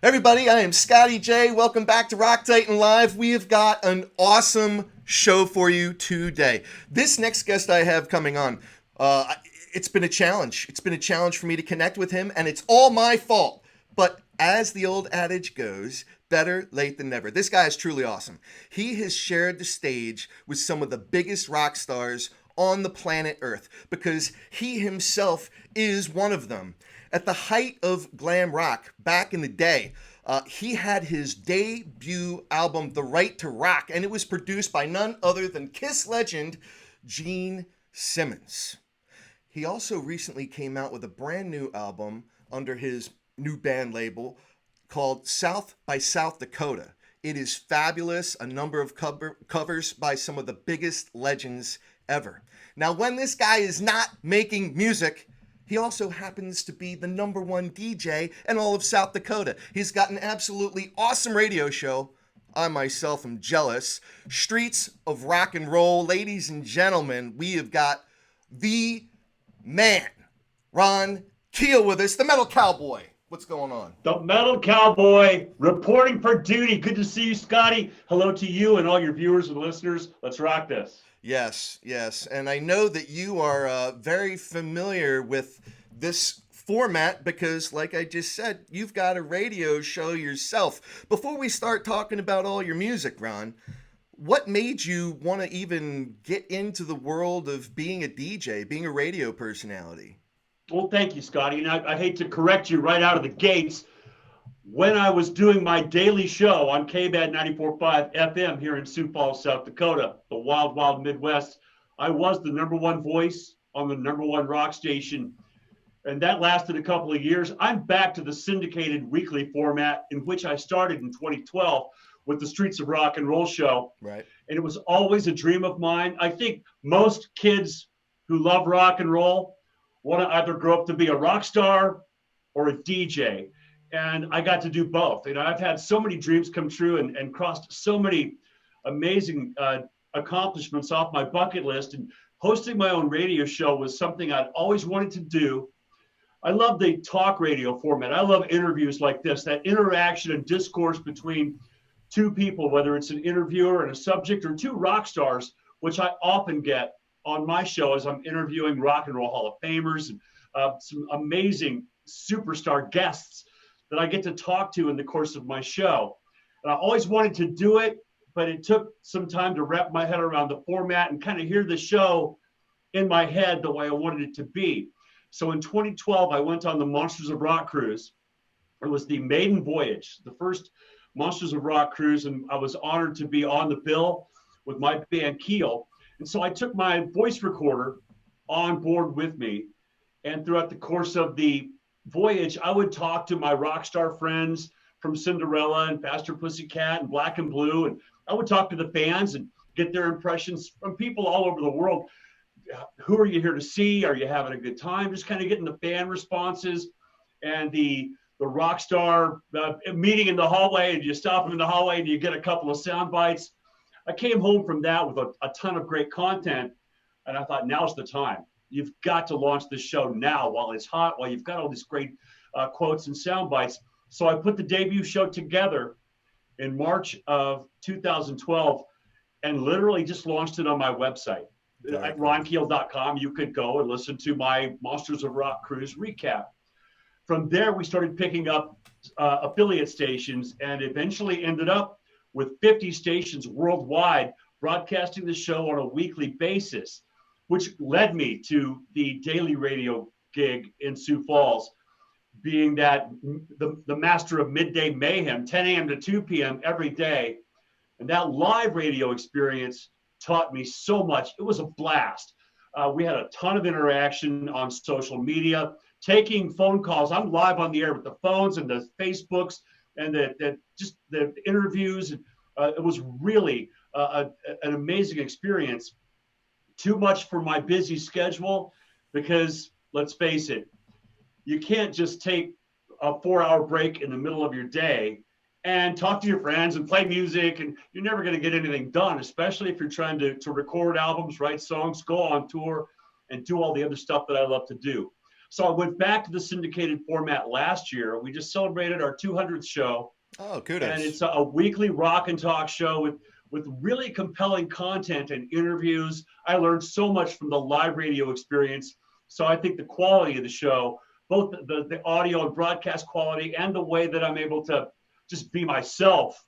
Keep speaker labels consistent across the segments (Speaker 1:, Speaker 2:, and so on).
Speaker 1: Everybody, I am Scotty J. Welcome back to Rock Titan Live. We have got an awesome show for you today. This next guest I have coming on, it's been a challenge. It's been a challenge for me to connect with him, and it's all my fault. But as the old adage goes, better late than never. This guy is truly awesome. He has shared the stage with some of the biggest rock stars on the planet Earth because he himself is one of them. At the height of glam rock back in the day, he had his debut album, The Right to Rock, and it was produced by none other than Kiss legend Gene Simmons. He also recently came out with a brand new album under his new band label called South by South Dakota. It is fabulous, a number of covers by some of the biggest legends ever. Now, when this guy is not making music, he also happens to be the #1 DJ in all of South Dakota. He's got an absolutely awesome radio show. I myself am jealous. Streets of Rock and Roll. Ladies and gentlemen, we have got the man, Ron Keel, with us, the Metal Cowboy. What's going on?
Speaker 2: The Metal Cowboy reporting for duty. Good to see you, Scotty. Hello to you and all your viewers and listeners. Let's rock this.
Speaker 1: Yes. And I know that you are very familiar with this format because, like I just said, you've got a radio show yourself. Before we start talking about all your music, Ron, what made you want to even get into the world of being a DJ, being a radio personality?
Speaker 2: Well, thank you, Scotty. And I hate to correct you right out of the gates. When I was doing my daily show on K-Band 94.5 FM here in Sioux Falls, South Dakota, the wild, wild Midwest, I was the #1 voice on the #1 rock station. And that lasted a couple of years. I'm back to the syndicated weekly format in which I started in 2012 with the Streets of Rock and Roll show.
Speaker 1: Right.
Speaker 2: And it was always a dream of mine. I think most kids who love rock and roll want to either grow up to be a rock star or a DJ. And I got to do both. You know, I've had so many dreams come true and crossed so many amazing accomplishments off my bucket list. And hosting my own radio show was something I'd always wanted to do. I love the talk radio format. I love interviews like this, that interaction and discourse between two people, whether it's an interviewer and a subject or two rock stars, which I often get on my show as I'm interviewing Rock and Roll Hall of Famers and some amazing superstar guests that I get to talk to in the course of my show. And I always wanted to do it, but it took some time to wrap my head around the format and kind of hear the show in my head the way I wanted it to be. So in 2012, I went on the Monsters of Rock cruise. It was the maiden voyage, the first Monsters of Rock cruise, and I was honored to be on the bill with my band Keel. And so I took my voice recorder on board with me, and throughout the course of the voyage, I would talk to my rock star friends from Cinderella and Faster Pussycat and Black and Blue, and I would talk to the fans and get their impressions from people all over the world. Who are you here to see? Are you having a good time? Just kind of getting the fan responses and the rock star meeting in the hallway, and you stop them in the hallway and you get a couple of sound bites. I came home from that with a ton of great content, and I thought, now's the time. You've got to launch this show now while it's hot, while you've got all these great quotes and sound bites. So I put the debut show together in March of 2012 and literally just launched it on my website. At ronkeel.com, you could go and listen to my Monsters of Rock cruise recap. From there, we started picking up affiliate stations and eventually ended up with 50 stations worldwide broadcasting the show on a weekly basis, which led me to the daily radio gig in Sioux Falls, being that the master of midday mayhem, 10 a.m. to 2 p.m. every day. And that live radio experience taught me so much. It was a blast. We had a ton of interaction on social media, taking phone calls. I'm live on the air with the phones and the Facebooks and the interviews. It was really an amazing experience. Too much for my busy schedule because, let's face it, you can't just take a 4-hour break in the middle of your day and talk to your friends and play music, and you're never going to get anything done, especially if you're trying to record albums, write songs, go on tour, and do all the other stuff that I love to do. So I went back to the syndicated format last year. We just celebrated our 200th show.
Speaker 1: Oh, kudos.
Speaker 2: And it's a weekly rock and talk show with really compelling content and interviews. I learned so much from the live radio experience. So I think the quality of the show, both the audio and broadcast quality and the way that I'm able to just be myself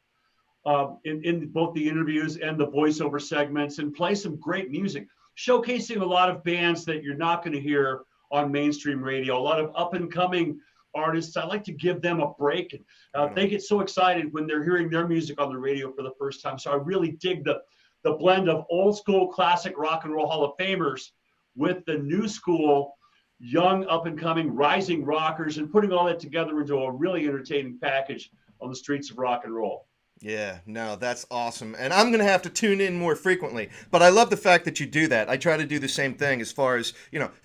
Speaker 2: in both the interviews and the voiceover segments and play some great music, showcasing a lot of bands that you're not going to hear on mainstream radio, a lot of up and coming artists. I like to give them a break. They get so excited when they're hearing their music on the radio for the first time. So I really dig the blend of old school classic rock and roll Hall of Famers with the new school, young up and coming rising rockers, and putting all that together into a really entertaining package on the streets of rock and roll.
Speaker 1: Yeah, no, that's awesome. And I'm going to have to tune in more frequently. But I love the fact that you do that. I try to do the same thing as far as,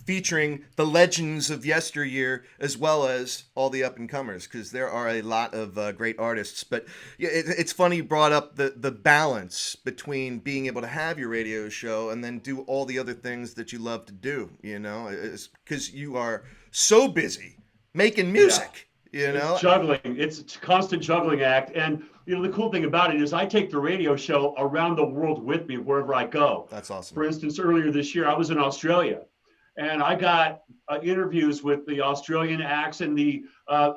Speaker 1: featuring the legends of yesteryear as well as all the up-and-comers, because there are a lot of great artists. But yeah, it's funny you brought up the balance between being able to have your radio show and then do all the other things that you love to do, because you are so busy making music.
Speaker 2: It's juggling. It's a constant juggling act. And, the cool thing about it is I take the radio show around the world with me wherever I go.
Speaker 1: That's awesome.
Speaker 2: For instance, earlier this year, I was in Australia and I got interviews with the Australian acts and the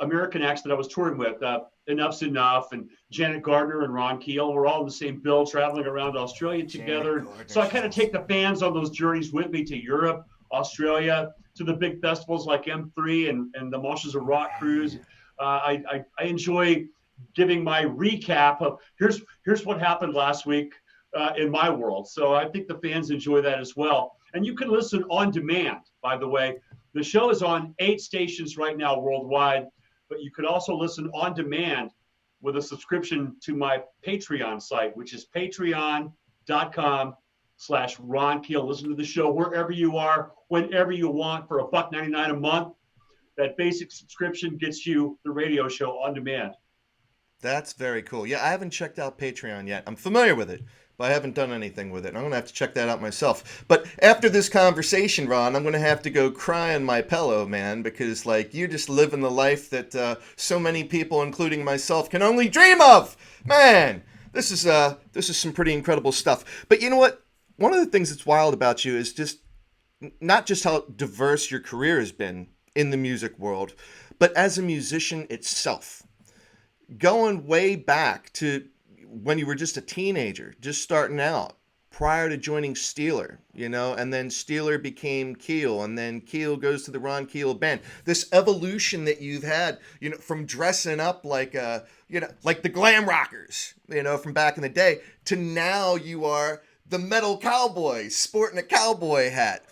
Speaker 2: American acts that I was touring with. Enough's Enough and Janet Gardner and Ron Keel. We're all in the same bill traveling around Australia together. So I kind of take the fans on those journeys with me to Europe, Australia, to the big festivals like M3 and the Monsters of Rock Cruise. I enjoy giving my recap of here's what happened last week in my world. So I think the fans enjoy that as well. And you can listen on demand, by the way. The show is on 8 stations right now worldwide, but you could also listen on demand with a subscription to my Patreon site, which is patreon.com/Ron Keel. Listen to the show wherever you are, whenever you want, for $1.99 a month. That basic subscription gets you the radio show on demand.
Speaker 1: That's very cool. Yeah, I haven't checked out Patreon yet. I'm familiar with it, but I haven't done anything with it. I'm going to have to check that out myself. But after this conversation, Ron, I'm going to have to go cry on my pillow, man, because, you're just living the life that so many people, including myself, can only dream of. Man, this is some pretty incredible stuff. But you know what? One of the things that's wild about you is just not just how diverse your career has been in the music world, but as a musician itself. Going way back to when you were just a teenager, just starting out, prior to joining Steeler, and then Steeler became Keel, and then Keel goes to the Ron Keel Band. This evolution that you've had, from dressing up like like the glam rockers, from back in the day, to now you are the Metal Cowboy, sporting a cowboy hat.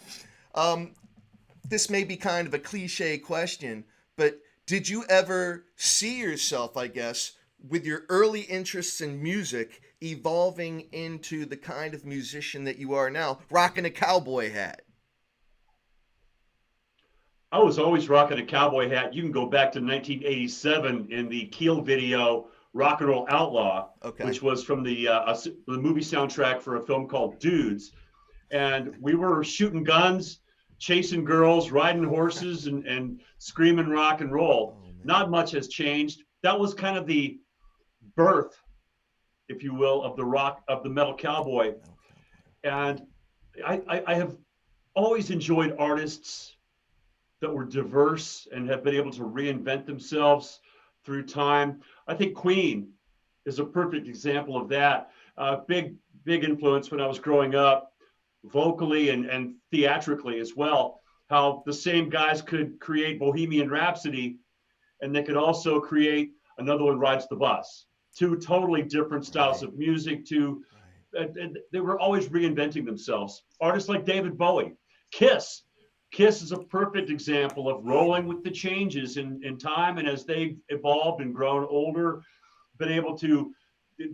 Speaker 1: This may be kind of a cliche question, but did you ever see yourself, I guess, with your early interests in music evolving into the kind of musician that you are now, rocking a cowboy hat?
Speaker 2: I was always rocking a cowboy hat. You can go back to 1987 in the Keel video, Rock and Roll Outlaw, which was from the movie soundtrack for a film called Dudes. And we were shooting guns, chasing girls, riding horses, and screaming rock and roll. Not much has changed. That was kind of the birth, if you will, of the Metal Cowboy. And I have always enjoyed artists that were diverse and have been able to reinvent themselves through time. I think Queen is a perfect example of that. Big influence when I was growing up, vocally and theatrically as well. How the same guys could create Bohemian Rhapsody, and they could also create Another One Rides the Bus. 2 totally different styles of music. They were always reinventing themselves. Artists like David Bowie, Kiss. Kiss is a perfect example of rolling with the changes in time, and as they've evolved and grown older, been able to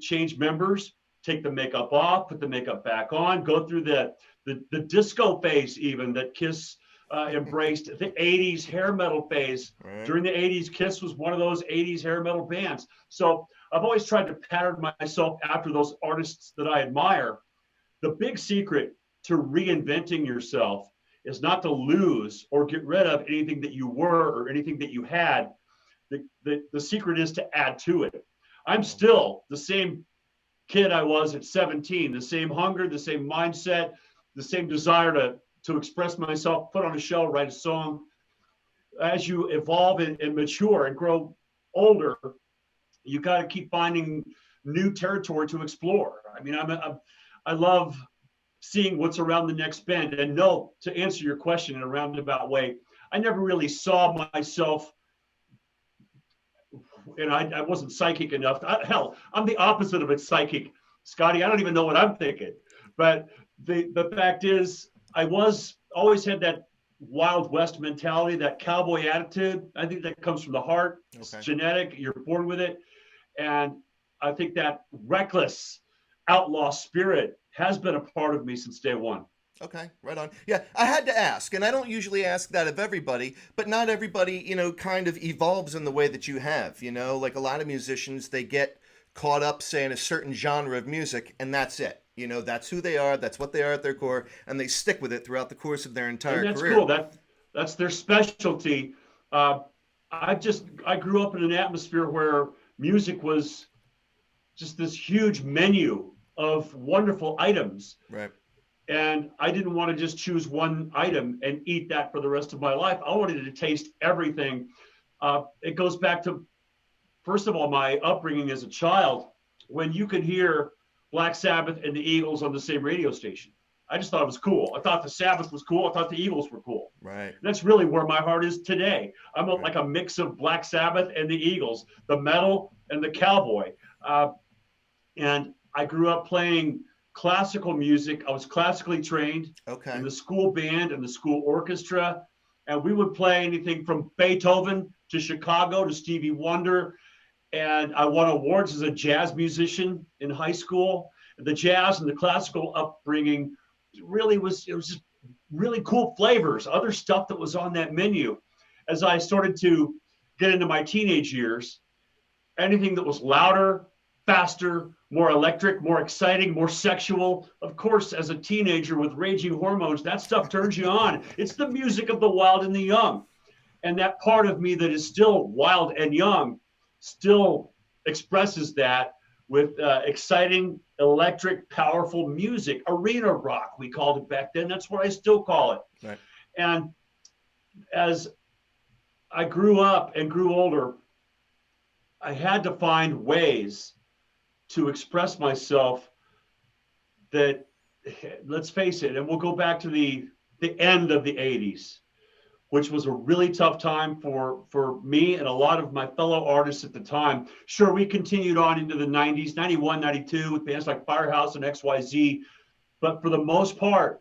Speaker 2: change members, take the makeup off, put the makeup back on, go through the disco phase even that Kiss embraced, the 80s hair metal phase. Right. During the 80s, Kiss was one of those 80s hair metal bands. So I've always tried to pattern myself after those artists that I admire. The big secret to reinventing yourself is not to lose or get rid of anything that you were or anything that you had. The secret is to add to it. I'm still the same kid I was at 17, the same hunger, the same mindset, the same desire to express myself, put on a show, write a song. As you evolve and mature and grow older, you got to keep finding new territory to explore. I mean, I love seeing what's around the next bend. And no, to answer your question in a roundabout way, I never really saw myself, and I wasn't psychic enough. Hell, I'm the opposite of a psychic, Scotty. I don't even know what I'm thinking. But the fact is, I always had that Wild West mentality, that cowboy attitude. I think that comes from the heart. Okay. It's genetic. You're born with it. And I think that reckless outlaw spirit has been a part of me since day one.
Speaker 1: Okay, right on. Yeah, I had to ask, and I don't usually ask that of everybody, but not everybody, kind of evolves in the way that you have, like a lot of musicians, they get caught up, say, in a certain genre of music, and that's it. That's who they are, that's what they are at their core, and they stick with it throughout the course of their entire career.
Speaker 2: That's cool. That's their specialty. I grew up in an atmosphere where music was just this huge menu of wonderful items.
Speaker 1: Right.
Speaker 2: And I didn't want to just choose one item and eat that for the rest of my life. I wanted to taste everything. It goes back to, first of all, my upbringing as a child, when you could hear Black Sabbath and the Eagles on the same radio station. I just thought it was cool. I thought the Sabbath was cool. I thought the Eagles were cool.
Speaker 1: Right.
Speaker 2: That's really where my heart is today. I'm like a mix of Black Sabbath and the Eagles, the metal and the cowboy. And I grew up playing classical music. I was classically trained in the school band and the school orchestra. And we would play anything from Beethoven to Chicago to Stevie Wonder. And I won awards as a jazz musician in high school. The jazz and the classical upbringing it was just really cool flavors, other stuff that was on that menu. As I started to get into my teenage years, anything that was louder, faster, more electric, more exciting, more sexual. Of course, as a teenager with raging hormones, that stuff turns you on. It's the music of the wild and the young. And that part of me that is still wild and young still expresses that with exciting, electric, powerful music. Arena rock, we called it back then. That's what I still call it.
Speaker 1: Right.
Speaker 2: And as I grew up and grew older, I had to find ways to express myself that, let's face it, and we'll go back to the end of the 80s, which was a really tough time for me and a lot of my fellow artists at the time. Sure, we continued on into the 90s, 91, 92, with bands like Firehouse and XYZ. But for the most part,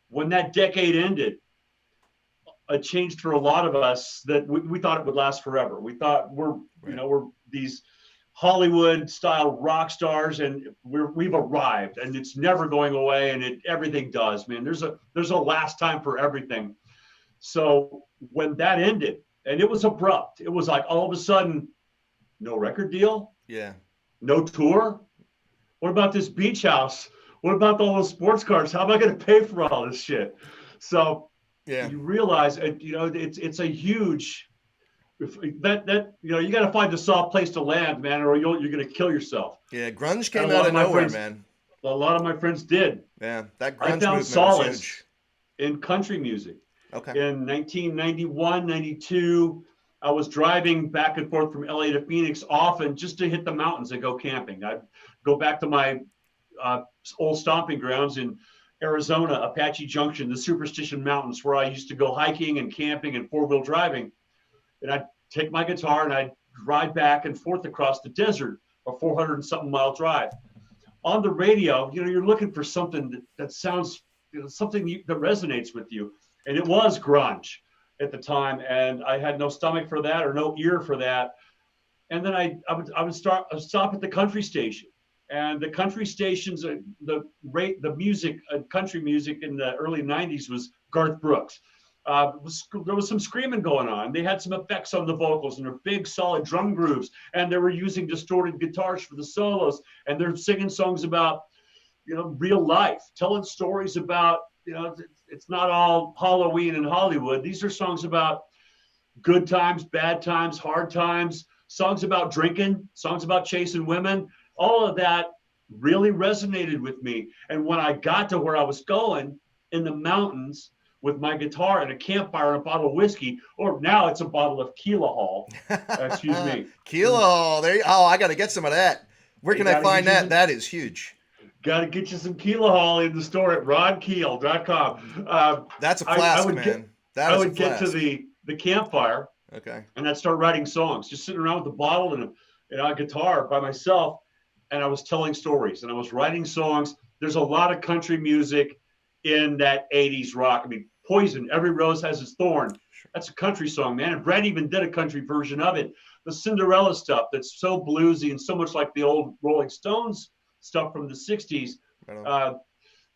Speaker 2: when that decade ended, it changed for a lot of us that we thought it would last forever. We thought we're these Hollywood-style rock stars, and we've arrived, and it's never going away, and everything does, man. There's a last time for everything. So when that ended, and it was abrupt, it was like all of a sudden, no record deal, no tour. What about this beach house? What about all those sports cars? How am I going to pay for all this shit? So you realize, it's a huge. You got to find a soft place to land, man, or you're going to kill yourself.
Speaker 1: Yeah, grunge came out of nowhere, man.
Speaker 2: A lot of my friends did.
Speaker 1: Yeah, that grunge movement
Speaker 2: I found
Speaker 1: was
Speaker 2: solace
Speaker 1: huge.
Speaker 2: in country music.
Speaker 1: Okay.
Speaker 2: In 1991, 92, I was driving back and forth from LA to Phoenix often just to hit the mountains and go camping. I'd go back to my old stomping grounds in Arizona, Apache Junction, the Superstition Mountains, where I used to go hiking and camping and four-wheel driving. And I'd take my guitar and I'd ride back and forth across the desert, a 400 and something mile drive. On the radio, you're looking for something that sounds, something that resonates with you. And it was grunge at the time, and I had no stomach for that or no ear for that. And then I would stop at the country station, and the country stations, the music, country music in the early 90s was Garth Brooks. There was some screaming going on. They had some effects on the vocals, and they're big, solid drum grooves, and they were using distorted guitars for the solos, and they're singing songs about, real life, telling stories about, it's not all Halloween and Hollywood. These are songs about good times, bad times, hard times, songs about drinking, songs about chasing women. All of that really resonated with me. And when I got to where I was going in the mountains with my guitar and a campfire and a bottle of whiskey, or now it's a bottle of Keela Hall. Excuse me.
Speaker 1: Keela Hall. There. Oh, I got to get some of that. Where can I find that? That is huge.
Speaker 2: Got to get you some Keela Hall in the store at ronkeel.com.
Speaker 1: That's a flask, man.
Speaker 2: I would get to the campfire.
Speaker 1: Okay.
Speaker 2: And I'd start writing songs, just sitting around with a bottle and a guitar by myself. And I was telling stories and I was writing songs. There's a lot of country music in that 80s rock. I mean, Poison, Every Rose Has Its Thorn. That's a country song, man. And Brad even did a country version of it. The Cinderella stuff that's so bluesy and so much like the old Rolling Stones stuff from the 60s. The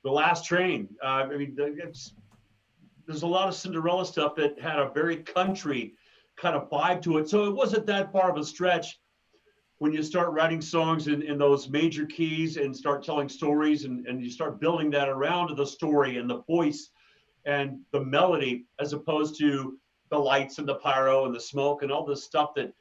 Speaker 2: Last Train. I mean, there's a lot of Cinderella stuff that had a very country kind of vibe to it. So it wasn't that far of a stretch when you start writing songs in those major keys and start telling stories and you start building that around the story and the voice and the melody, as opposed to the lights and the pyro and the smoke and all this stuff that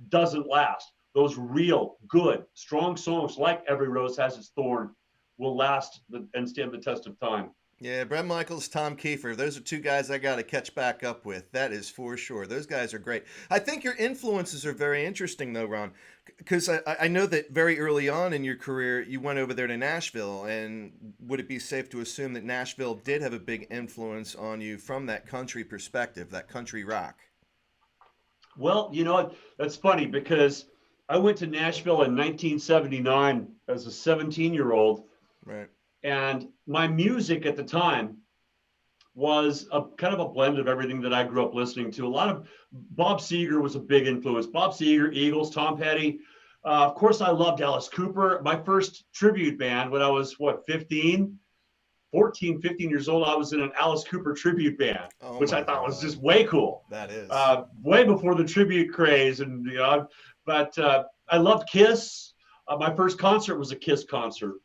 Speaker 2: doesn't last. Those real, good, strong songs like Every Rose Has Its Thorn will last and stand the test of time.
Speaker 1: Yeah, Bret Michaels, Tom Kiefer. Those are two guys I got to catch back up with. That is for sure. Those guys are great. I think your influences are very interesting, though, Ron, because I know that very early on in your career, you went over there to Nashville. And would it be safe to assume that Nashville did have a big influence on you from that country perspective, that country rock?
Speaker 2: Well, you know, that's funny because I went to Nashville in 1979 as a 17-year-old.
Speaker 1: Right.
Speaker 2: And my music at the time was a kind of a blend of everything that I grew up listening to. A lot of Bob Seger was a big influence. Bob Seger, Eagles, Tom Petty. Of course, I loved Alice Cooper. My first tribute band when I was, 15 years old, I was in an Alice Cooper tribute band, which I thought was just way cool.
Speaker 1: That is.
Speaker 2: Way before the tribute craze. And, but I loved Kiss. My first concert was a Kiss concert.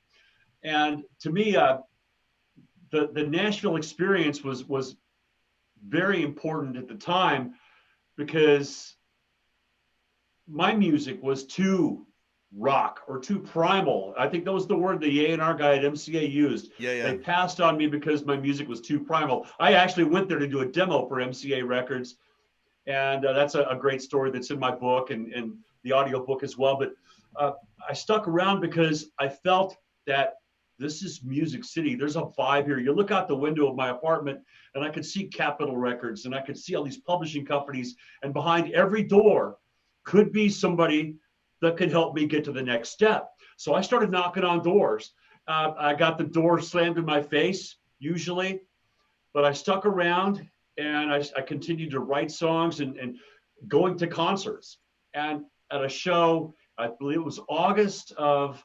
Speaker 2: And to me, the Nashville experience was very important at the time because my music was too rock or too primal. I think that was the word the A&R guy at MCA used.
Speaker 1: Yeah.
Speaker 2: They passed on me because my music was too primal. I actually went there to do a demo for MCA Records. And that's a great story that's in my book and the audio book as well. But I stuck around because I felt that this is Music City. There's a vibe here. You look out the window of my apartment and I could see Capitol Records and I could see all these publishing companies. And behind every door could be somebody that could help me get to the next step. So I started knocking on doors. I got the door slammed in my face, usually, but I stuck around and I continued to write songs and going to concerts. And at a show, I believe it was August of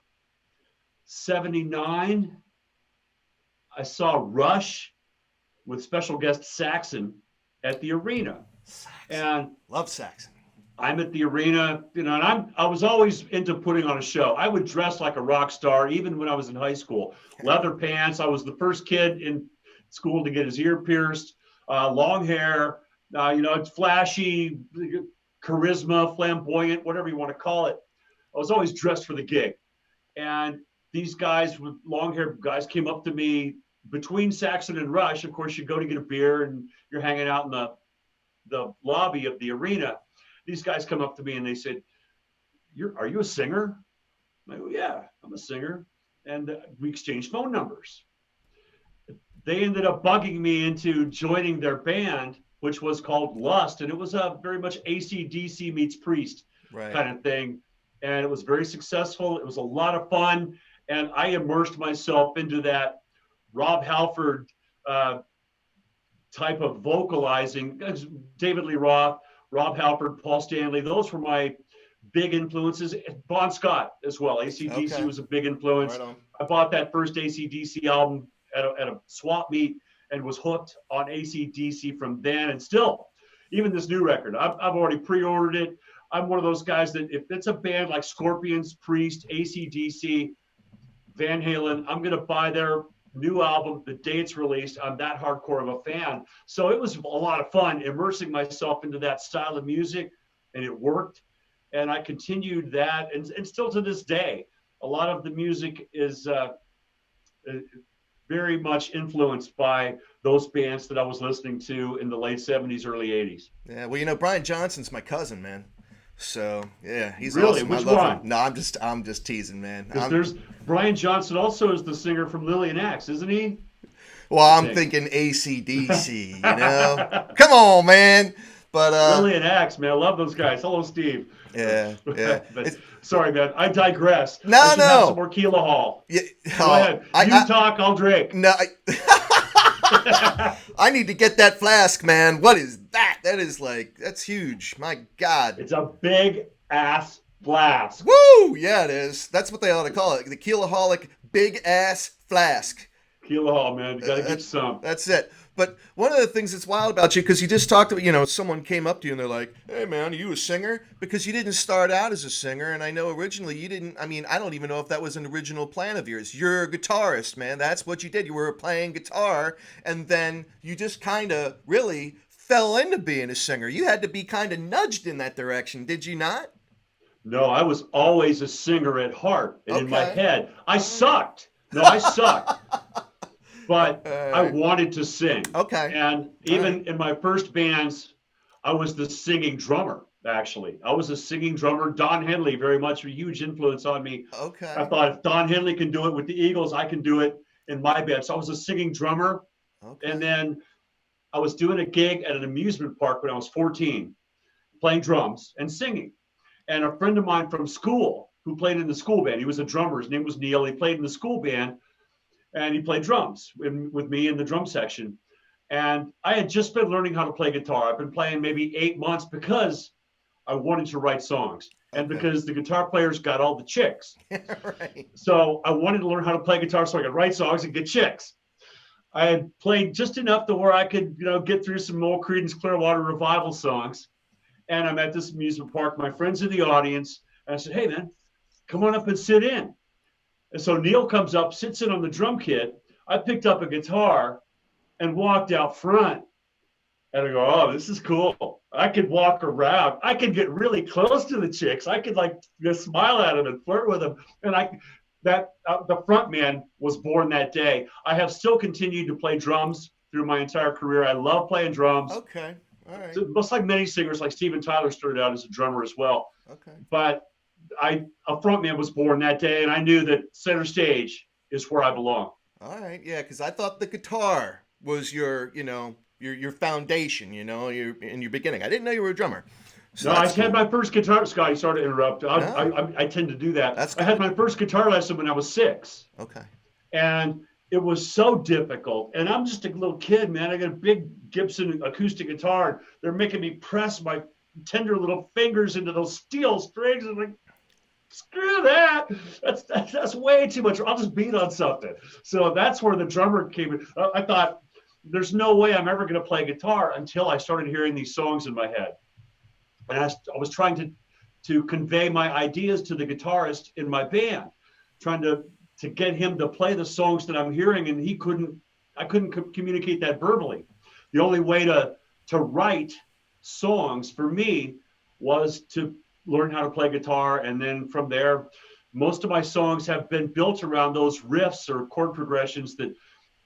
Speaker 2: 79, I saw Rush with special guest Saxon at the arena. And
Speaker 1: love Saxon.
Speaker 2: I'm at the arena, and I was always into putting on a show. I would dress like a rock star, even when I was in high school. Leather pants. I was the first kid in school to get his ear pierced. Long hair. It's flashy, charisma, flamboyant, whatever you want to call it. I was always dressed for the gig, and these guys with long hair guys came up to me between Saxon and Rush. Of course, you go to get a beer and you're hanging out in the lobby of the arena. These guys come up to me and they said, are you a singer? I go, yeah, I'm a singer. And we exchanged phone numbers. They ended up bugging me into joining their band, which was called Lust. And it was a very much AC/DC meets Priest kind of thing. And it was very successful. It was a lot of fun. And I immersed myself into that Rob Halford type of vocalizing. David Lee Roth, Rob Halford, Paul Stanley, those were my big influences. Bon Scott as well. AC/DC was a big influence. Right. I bought that first AC/DC album at a swap meet and was hooked on AC/DC from then. And still, even this new record, I've already pre-ordered it. I'm one of those guys that if it's a band like Scorpions, Priest, AC/DC, Van Halen, I'm going to buy their new album, the day it's released. I'm that hardcore of a fan. So it was a lot of fun immersing myself into that style of music, and it worked. And I continued that, and still to this day, a lot of the music is very much influenced by those bands that I was listening to in the late 70s, early 80s.
Speaker 1: Yeah, well, Brian Johnson's my cousin, man. So yeah, he's
Speaker 2: really
Speaker 1: awesome.
Speaker 2: Which
Speaker 1: I love
Speaker 2: one?
Speaker 1: him. No, I'm just teasing, man.
Speaker 2: Because there's Brian Johnson also is the singer from Lily and Axe, isn't he?
Speaker 1: Well, I'm thinking AC/DC, Come on, man. But
Speaker 2: Lily and Axe, man, I love those guys. Hello, Steve.
Speaker 1: Yeah.
Speaker 2: But, sorry, man, I digress.
Speaker 1: No,
Speaker 2: I should have some more Keela Hall.
Speaker 1: Yeah,
Speaker 2: go ahead. You talk, I'll drink.
Speaker 1: No, I need to get that flask, man. What is that? That's huge. My God.
Speaker 2: It's a big ass flask.
Speaker 1: Woo! Yeah, it is. That's what they ought to call it. The Keelaholic big ass flask.
Speaker 2: Keela Hall, man. You got to get some.
Speaker 1: That's it. But one of the things that's wild about you, because you just talked about, someone came up to you and they're like, hey, man, are you a singer? Because you didn't start out as a singer. And I know originally you didn't, I don't even know if that was an original plan of yours. You're a guitarist, man. That's what you did. You were playing guitar. And then you just kind of really fell into being a singer. You had to be kind of nudged in that direction, did you not?
Speaker 2: No, I was always a singer at heart and in my head. I sucked. No, I sucked. But I wanted to sing.
Speaker 1: Okay.
Speaker 2: And even in my first bands, I was the singing drummer, actually. I was a singing drummer. Don Henley, very much a huge influence on me.
Speaker 1: Okay.
Speaker 2: I thought if Don Henley can do it with the Eagles, I can do it in my band. So I was a singing drummer. Okay. And then I was doing a gig at an amusement park when I was 14, playing drums and singing. And a friend of mine from school who played in the school band, he was a drummer. His name was Neil. He played in the school band. And he played drums with me in the drum section. And I had just been learning how to play guitar. I've been playing maybe 8 months because I wanted to write songs. And because the guitar players got all the chicks.
Speaker 1: Right.
Speaker 2: So I wanted to learn how to play guitar so I could write songs and get chicks. I had played just enough to where I could, get through some old Creedence Clearwater Revival songs. And I'm at this amusement park. My friend's in the audience. And I said, hey, man, come on up and sit in. And so Neil comes up, sits in on the drum kit. I picked up a guitar and walked out front. And I go, oh, this is cool. I could walk around. I could get really close to the chicks. I could just smile at them and flirt with them. And the front man was born that day. I have still continued to play drums through my entire career. I love playing drums.
Speaker 1: Okay. All right.
Speaker 2: So, most like many singers, like Steven Tyler started out as a drummer as well.
Speaker 1: Okay.
Speaker 2: But a front man was born that day, and I knew that center stage is where I belong.
Speaker 1: All right, yeah, because I thought the guitar was your foundation, in your beginning. I didn't know you were a drummer. So
Speaker 2: no, I had my first guitar. Scotty, sorry to interrupt. I tend to do that. I had my first guitar lesson when I was 6.
Speaker 1: Okay.
Speaker 2: And it was so difficult. And I'm just a little kid, man. I got a big Gibson acoustic guitar. And they're making me press my tender little fingers into those steel strings. And like, screw that. That's way too much. I'll just beat on something. So that's where the drummer came in. I thought, there's no way I'm ever going to play guitar until I started hearing these songs in my head. And I was trying to convey my ideas to the guitarist in my band, trying to get him to play the songs that I'm hearing, and I couldn't communicate that verbally. The only way to write songs for me was to learn how to play guitar. And then from there, most of my songs have been built around those riffs or chord progressions that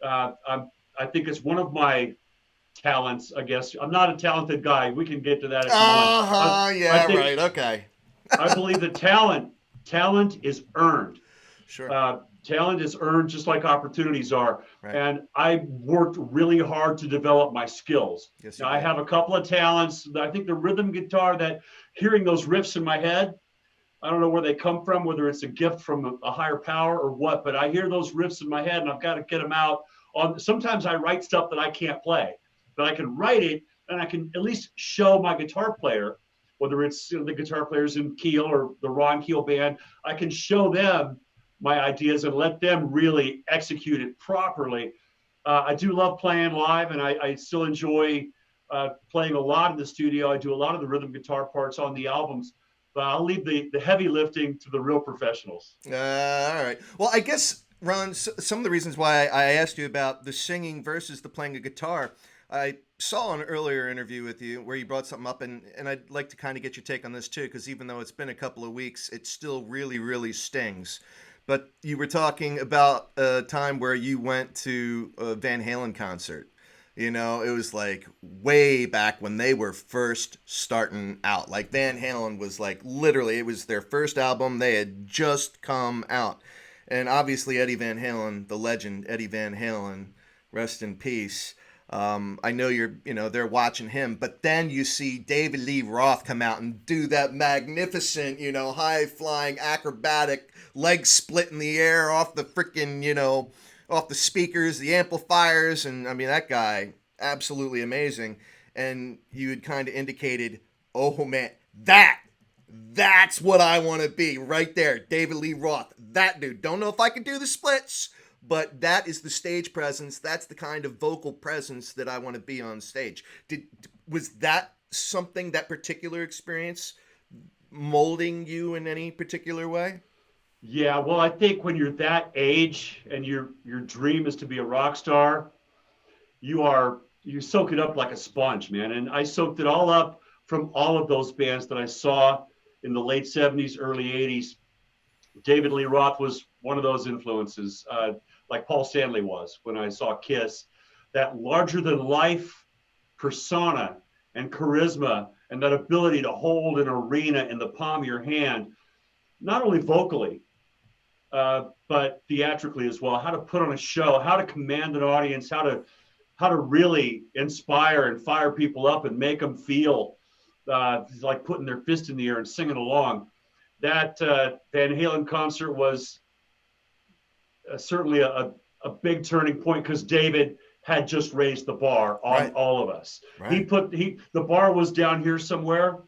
Speaker 2: I think it's one of my talents, I guess. I'm not a talented guy. We can get to that if you want.
Speaker 1: Yeah, right. Okay.
Speaker 2: I believe that talent is earned.
Speaker 1: Sure.
Speaker 2: Talent is earned just like opportunities are. Right. And I worked really hard to develop my skills.
Speaker 1: Yes,
Speaker 2: now, I have a couple of talents. I think the rhythm guitar, that hearing those riffs in my head, I don't know where they come from, whether it's a gift from a higher power or what, but I hear those riffs in my head and I've got to get them out. Sometimes I write stuff that I can't play, but I can write it and I can at least show my guitar player, whether it's the guitar players in Keel or the Ron Keel Band, I can show them my ideas and let them really execute it properly. I do love playing live, and I still enjoy playing a lot in the studio. I do a lot of the rhythm guitar parts on the albums, but I'll leave the heavy lifting to the real professionals.
Speaker 1: All right. Well, I guess Ron, some of the reasons why I asked you about the singing versus the playing a guitar, I saw an earlier interview with you where you brought something up, and I'd like to kind of get your take on this too, because even though it's been a couple of weeks, it still really, really stings. But you were talking about a time where you went to a Van Halen concert. You know, it was like way back when they were first starting out. Like Van Halen was like literally, it was their first album. They had just come out. And obviously Eddie Van Halen, the legend Eddie Van Halen, rest in peace. I know they're watching him, but then you see David Lee Roth come out and do that magnificent, high flying acrobatic leg split in the air off the freaking, off the speakers, the amplifiers. And I mean, that guy, absolutely amazing. And you had kind of indicated, oh man, that's what I want to be right there. David Lee Roth, that dude. Don't know if I can do the splits, but that is the stage presence. That's the kind of vocal presence that I want to be on stage. Was that something, that particular experience, molding you in any particular way?
Speaker 2: Yeah, well, I think when you're that age and your dream is to be a rock star, you soak it up like a sponge, man. And I soaked it all up from all of those bands that I saw in the late 70s, early 80s. David Lee Roth was one of those influences, like Paul Stanley was when I saw Kiss. That larger than life persona and charisma and that ability to hold an arena in the palm of your hand, not only vocally, but theatrically as well. How to put on a show, how to command an audience, how to really inspire and fire people up and make them feel like putting their fist in the air and singing along. That Van Halen concert was certainly a big turning point because David had just raised the bar on all of us. Right. The bar was down here somewhere.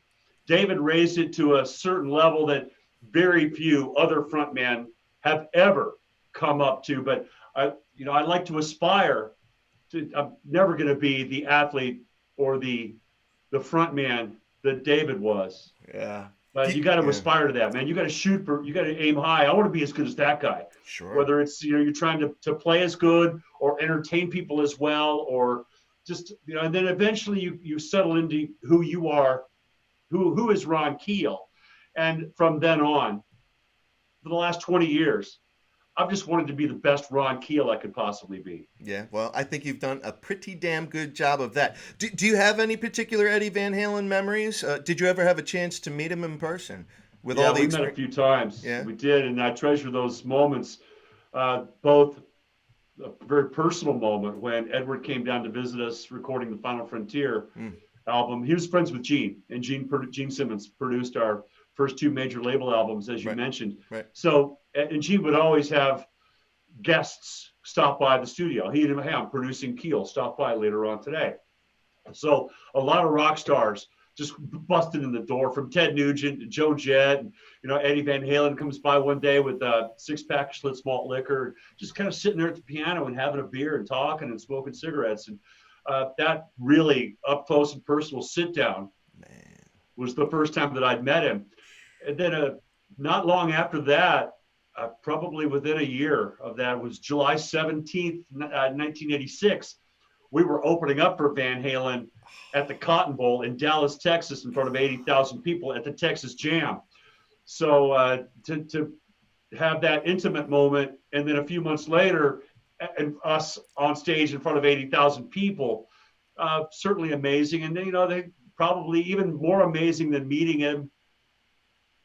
Speaker 2: David raised it to a certain level that very few other frontmen have ever come up to. But I like to aspire to. I'm never going to be the athlete or the front man that David was.
Speaker 1: Yeah.
Speaker 2: But you got to aspire to that, man. You got to aim high. I want to be as good as that guy.
Speaker 1: Sure.
Speaker 2: Whether it's, you're trying to play as good or entertain people as well, or just, and then eventually you settle into who you are, who is Ron Keel. And from then on, for the last 20 years, I've just wanted to be the best Ron Keel I could possibly be.
Speaker 1: Yeah, well, I think you've done a pretty damn good job of that. Do you have any particular Eddie Van Halen memories? Did you ever have a chance to meet him in person?
Speaker 2: We met a few times. Yeah, we did, and I treasure those moments. Both a very personal moment when Edward came down to visit us recording the Final Frontier album. He was friends with Gene, and Gene Simmons produced our first two major label albums, as you mentioned. Right. So, and Gene would always have guests stop by the studio. He'd have, hey, I'm producing Keel, stop by later on today. So a lot of rock stars just busted in the door, from Ted Nugent to Joe Jett. And, Eddie Van Halen comes by one day with a 6-pack of Schlitz malt liquor, just kind of sitting there at the piano and having a beer and talking and smoking cigarettes. And that really up close and personal sit down was the first time that I'd met him. And then not long after that, probably within a year of that, was July 17th, 1986. We were opening up for Van Halen at the Cotton Bowl in Dallas, Texas, in front of 80,000 people at the Texas Jam. So to have that intimate moment, and then a few months later, and us on stage in front of 80,000 people, certainly amazing. And they probably even more amazing than meeting him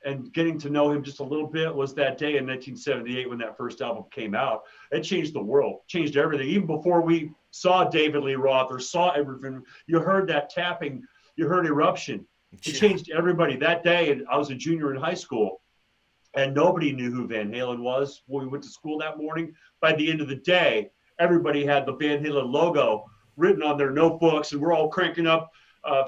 Speaker 2: and getting to know him just a little bit was that day in 1978 when that first album came out. It changed the world, changed everything. Even before we saw David Lee Roth or saw everything, you heard that tapping, you heard Eruption. It changed everybody. That day, and I was a junior in high school, and nobody knew who Van Halen was when we went to school that morning. By the end of the day, everybody had the Van Halen logo written on their notebooks, and we're all cranking up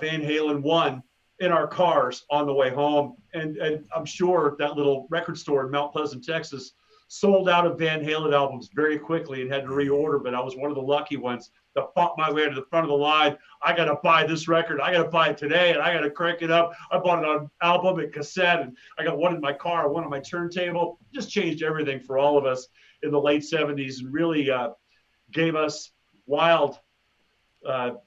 Speaker 2: Van Halen 1 in our cars on the way home. And I'm sure that little record store in Mount Pleasant, Texas, sold out of Van Halen albums very quickly and had to reorder, but I was one of the lucky ones that fought my way to the front of the line. I got to buy this record. I got to buy it today, and I got to crank it up. I bought it on album and cassette, and I got one in my car, one on my turntable. Just changed everything for all of us. in the late 70s and really gave us wild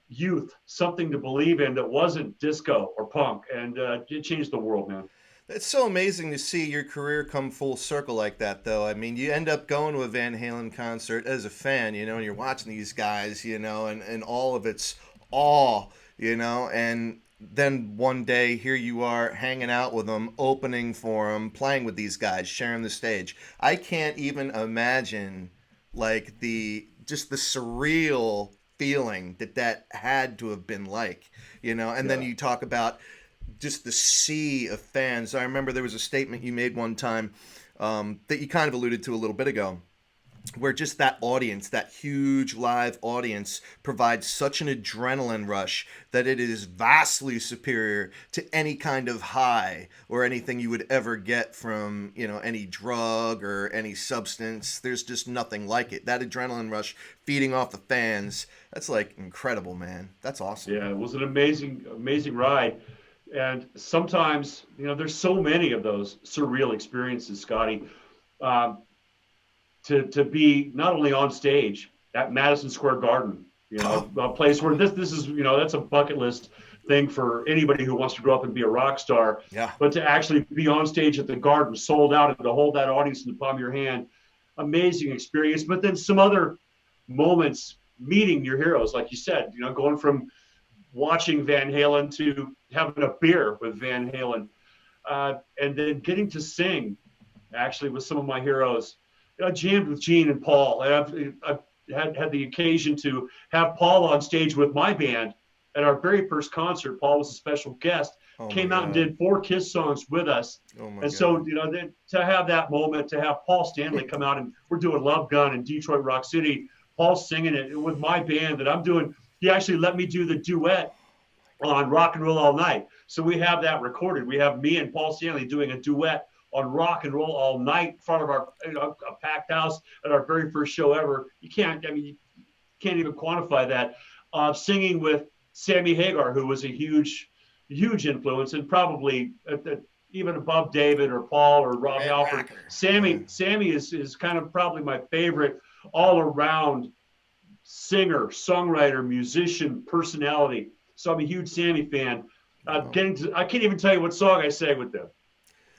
Speaker 2: youth something to believe in that wasn't disco or punk, and it changed the world, man.
Speaker 1: It's so amazing to see your career come full circle like that, though. I mean, you end up going to a Van Halen concert as a fan, and you're watching these guys, and all of its awe, and then one day here you are hanging out with them, opening for them, playing with these guys, sharing the stage. I can't even imagine, like, just the surreal feeling that had to have been like, and then you talk about just the sea of fans. I remember there was a statement you made one time that you kind of alluded to a little bit ago, where just that audience, that huge live audience, provides such an adrenaline rush that it is vastly superior to any kind of high or anything you would ever get from, any drug or any substance. There's just nothing like it. That adrenaline rush feeding off the fans, that's like incredible, man. That's awesome.
Speaker 2: Yeah, it was an amazing, amazing ride. And sometimes, there's so many of those surreal experiences, Scotty. To be not only on stage at Madison Square Garden, a place where this is, that's a bucket list thing for anybody who wants to grow up and be a rock star.
Speaker 1: Yeah.
Speaker 2: But to actually be on stage at the Garden, sold out, and to hold that audience in the palm of your hand, amazing experience. But then some other moments, meeting your heroes, like you said, going from watching Van Halen to having a beer with Van Halen, and then getting to sing actually with some of my heroes. I jammed with Gene and Paul. And I've had the occasion to have Paul on stage with my band at our very first concert. Paul was a special guest, came out and did 4 Kiss songs with us. So, then to have that moment, to have Paul Stanley come out, and we're doing Love Gun in Detroit Rock City, Paul's singing it with my band that I'm doing. He actually let me do the duet on Rock and Roll All Night. So we have that recorded. We have me and Paul Stanley doing a duet on Rock and Roll All Night in front of our a packed house at our very first show ever. You can't even quantify that. Singing with Sammy Hagar, who was a huge influence, and probably even above David or Paul or Rob Halford. Sammy is kind of probably my favorite all-around singer, songwriter, musician, personality. So I'm a huge Sammy fan. I can't even tell you what song I sang with them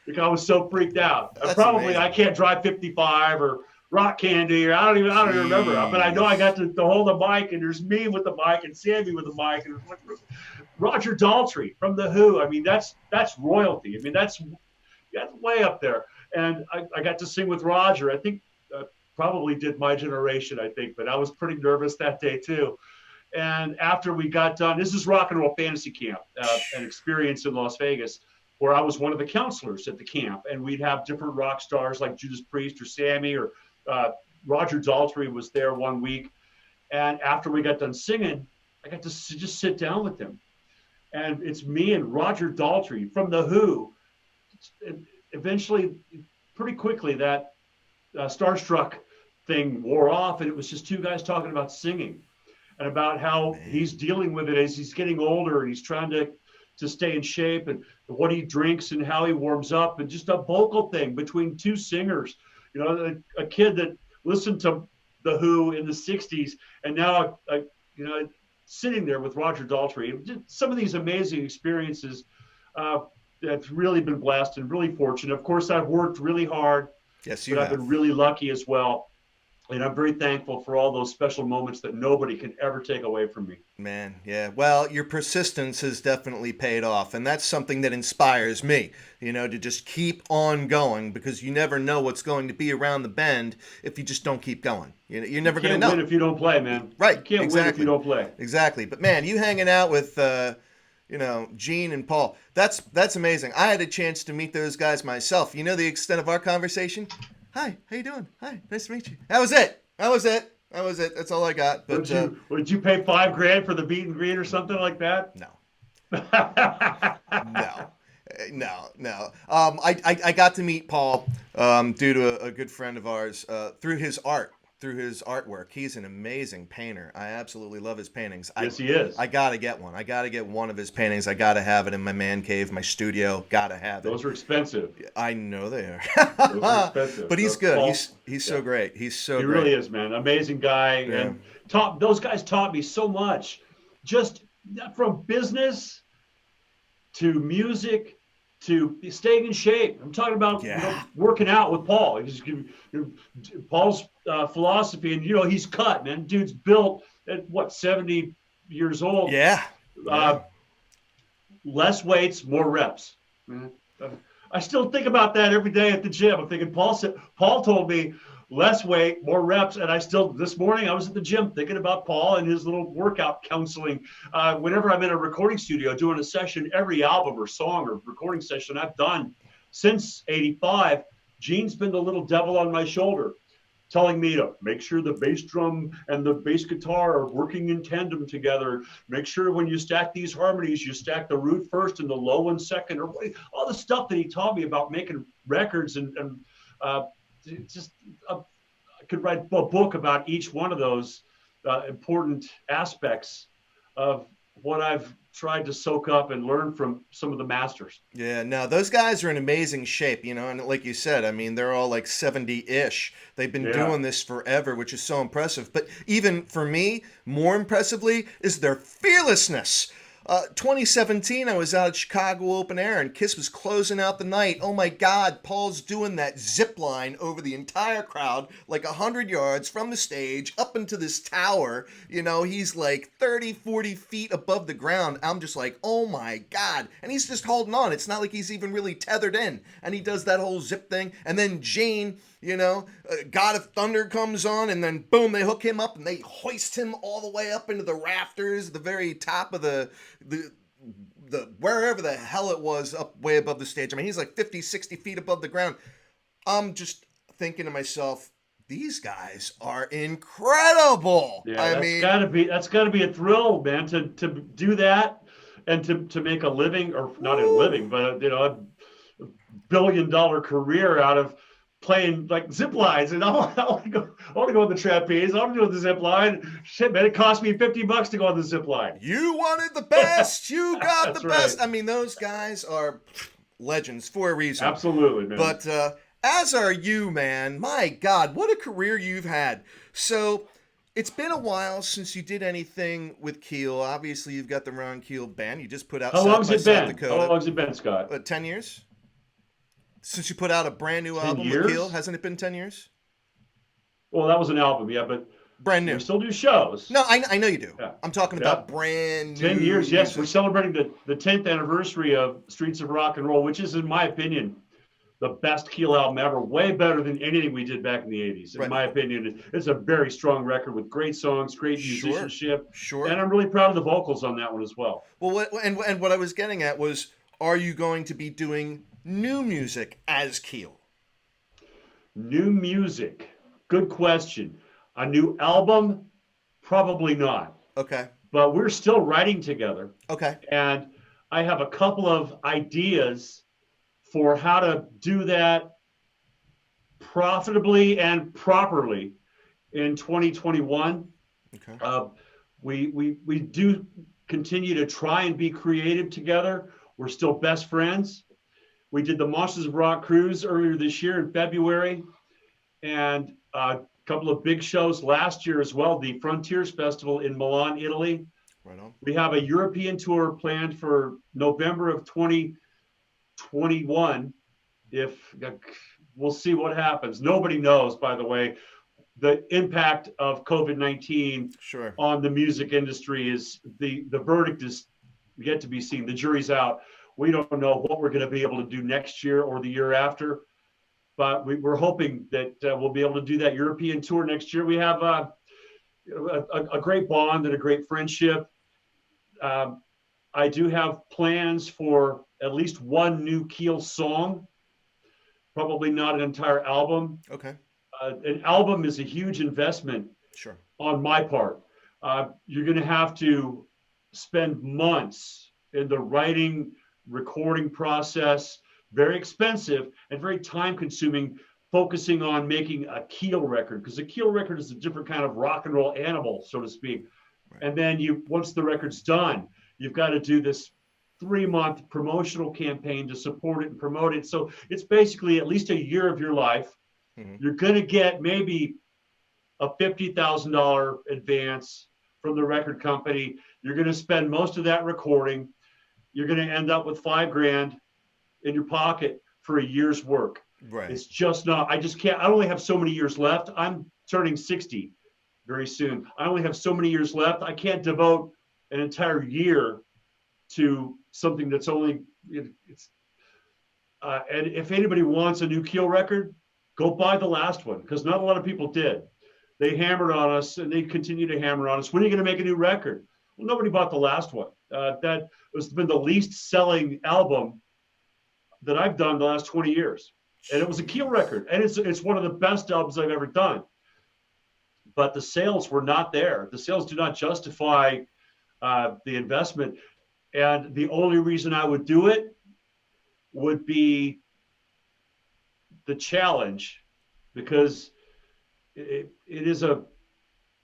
Speaker 2: because I was so freaked out. Probably I Can't Drive 55 or Rock Candy, or I don't even remember. But I know I got to hold the mic, and there's me with the mic and Sammy with the mic, and Roger Daltrey from The Who. I mean, that's royalty. I mean, that's way up there. And I got to sing with Roger. I think probably did My Generation, I think, but I was pretty nervous that day too. And after we got done, this is Rock and Roll Fantasy Camp, an experience in Las Vegas, where I was one of the counselors at the camp, and we'd have different rock stars like Judas Priest or Sammy or Roger Daltrey was there one week. And after we got done singing, I got to just sit down with them. And it's me and Roger Daltrey from The Who. And eventually, pretty quickly, that starstruck thing wore off, and it was just 2 guys talking about singing and about how he's dealing with it as he's getting older, and he's trying to stay in shape, and what he drinks and how he warms up, and just a vocal thing between 2 singers. A kid that listened to The Who in the 60s, and now, sitting there with Roger Daltrey. Some of these amazing experiences that's really been blessed and really fortunate. Of course, I've worked really hard.
Speaker 1: Yes,
Speaker 2: I've been really lucky as well. And I'm very thankful for all those special moments that nobody can ever take away from me.
Speaker 1: Man, yeah. Well, your persistence has definitely paid off. And that's something that inspires me, to just keep on going, because you never know what's going to be around the bend if you just don't keep going. You're never going to know.
Speaker 2: You can't win if you don't play, man.
Speaker 1: Right.
Speaker 2: You can't win if you don't play.
Speaker 1: Exactly. But, man, you hanging out with, Gene and Paul, that's amazing. I had a chance to meet those guys myself. You know the extent of our conversation? Hi, how you doing? Hi, nice to meet you. That was it. That's all I got. But
Speaker 2: would you pay $5,000 for the meet and greet or something like that?
Speaker 1: No. No. I got to meet Paul due to a good friend of ours through his art. through his artwork. He's an amazing painter. I absolutely love his paintings.
Speaker 2: Yes, he is.
Speaker 1: I gotta get one. I gotta get one of his paintings. I gotta have it in my man cave, my studio. Gotta have it.
Speaker 2: Those are expensive.
Speaker 1: I know they are.
Speaker 2: Those are expensive.
Speaker 1: But he's good.
Speaker 2: Paul,
Speaker 1: he's so great. He's so
Speaker 2: he
Speaker 1: great.
Speaker 2: really is, man. Amazing guy.
Speaker 1: Yeah.
Speaker 2: And those guys taught me so much, just from business to music to staying in shape. I'm talking about working out with Paul. Paul's philosophy, and he's cut, man. Dude's built at 70 years old.
Speaker 1: Yeah.
Speaker 2: Less weights, more reps. I still think about that every day at the gym. I'm thinking Paul told me less weight, more reps, and this morning I was at the gym thinking about Paul and his little workout counseling. Whenever I'm in a recording studio doing a session, every album or song or recording session I've done since '85, Gene's been the little devil on my shoulder, telling me to make sure the bass drum and the bass guitar are working in tandem together. Make sure when you stack these harmonies, you stack the root first and the low one second, or all the stuff that he taught me about making records and I could write a book about each one of those important aspects of what I've tried to soak up and learn from some of the masters.
Speaker 1: Yeah, no, those guys are in amazing shape, and like you said, I mean, they're all like 70-ish. They've been doing this forever, which is so impressive. But even for me, more impressively is their fearlessness. 2017, I was out at Chicago Open Air, and Kiss was closing out the night. Oh my God, Paul's doing that zip line over the entire crowd, like 100 yards from the stage up into this tower. He's like 30, 40 feet above the ground. I'm just like, oh my God. And he's just holding on. It's not like he's even really tethered in. And he does that whole zip thing. And then Gene, God of Thunder comes on, and then boom, they hook him up and they hoist him all the way up into the rafters, the very top of the wherever the hell it was, up way above the stage. I mean, he's like 50, 60 feet above the ground. I'm just thinking to myself, these guys are incredible.
Speaker 2: Yeah, that's gotta be a thrill, man, to do that and to make a living, or not a living, but a billion-dollar career out of playing like zip lines. And I want to go on the trapeze. I'm doing the zip line. Shit, man, it cost me $50 to go on the zip line.
Speaker 1: You wanted the best. You got the best.
Speaker 2: Right.
Speaker 1: I mean, those guys are legends for a reason.
Speaker 2: Absolutely, man.
Speaker 1: But as are you, man. My God, what a career you've had. So it's been a while since you did anything with Keel. Obviously, you've got the Ron Keel Band. You just put out
Speaker 2: How long's it been?
Speaker 1: Dakota.
Speaker 2: How long's it been, Scott?
Speaker 1: What, 10 years? Since you put out a brand new album
Speaker 2: years?
Speaker 1: with Keel, hasn't it been 10 years?
Speaker 2: Well, that was an album, yeah, but
Speaker 1: brand new.
Speaker 2: We still do shows.
Speaker 1: No, I know you do.
Speaker 2: Yeah.
Speaker 1: I'm talking about brand new.
Speaker 2: 10 years, yes. We're celebrating the 10th anniversary of Streets of Rock and Roll, which is, in my opinion, the best Keel album ever. Way better than anything we did back in the 80s. In my opinion, it's a very strong record with great songs, great musicianship.
Speaker 1: Sure.
Speaker 2: And I'm really proud of the vocals on that one as well.
Speaker 1: Well, what I was getting at was, are you going to be doing new music as Keel?
Speaker 2: New music. Good question. A new album? Probably not.
Speaker 1: Okay.
Speaker 2: But we're still writing together.
Speaker 1: Okay.
Speaker 2: And I have a couple of ideas for how to do that profitably and properly in 2021.
Speaker 1: Okay.
Speaker 2: We do continue to try and be creative together. We're still best friends. We did the Monsters of Rock cruise earlier this year in February, and a couple of big shows last year as well. The Frontiers Festival in Milan, Italy.
Speaker 1: Right on.
Speaker 2: We have a European tour planned for November of 2021. We'll see what happens. Nobody knows, by the way, the impact of COVID-19 on the music industry. Is the verdict is yet to be seen. The jury's out. We don't know what we're going to be able to do next year or the year after, but we're hoping that we'll be able to do that European tour next year. We have a great bond and a great friendship. I do have plans for at least one new Keel song, probably not an entire album.
Speaker 1: Okay.
Speaker 2: An album is a huge investment on my part. You're going to have to spend months in the writing, recording process, very expensive and very time consuming focusing on making a Keel record, because a Keel record is a different kind of rock and roll animal, so to speak. Right. And then once the record's done, you've got to do this 3-month promotional campaign to support it and promote it. So it's basically at least a year of your life. Mm-hmm. You're going to get maybe a $50,000 advance from the record company. You're going to spend most of that recording. You're going to end up with $5,000 in your pocket for a year's work.
Speaker 1: Right.
Speaker 2: It's just not, I just can't, I only have so many years left. I'm turning 60 very soon. I only have so many years left. I can't devote an entire year to something that's only, and if anybody wants a new Keel record, go buy the last one, because not a lot of people did. They hammered on us, and they continue to hammer on us. When are you going to make a new record? Well, nobody bought the last one. That has been the least selling album that I've done the last 20 years. And it was a Keel record. And it's one of the best albums I've ever done. But the sales were not there. The sales do not justify the investment. And the only reason I would do it would be the challenge, because it is a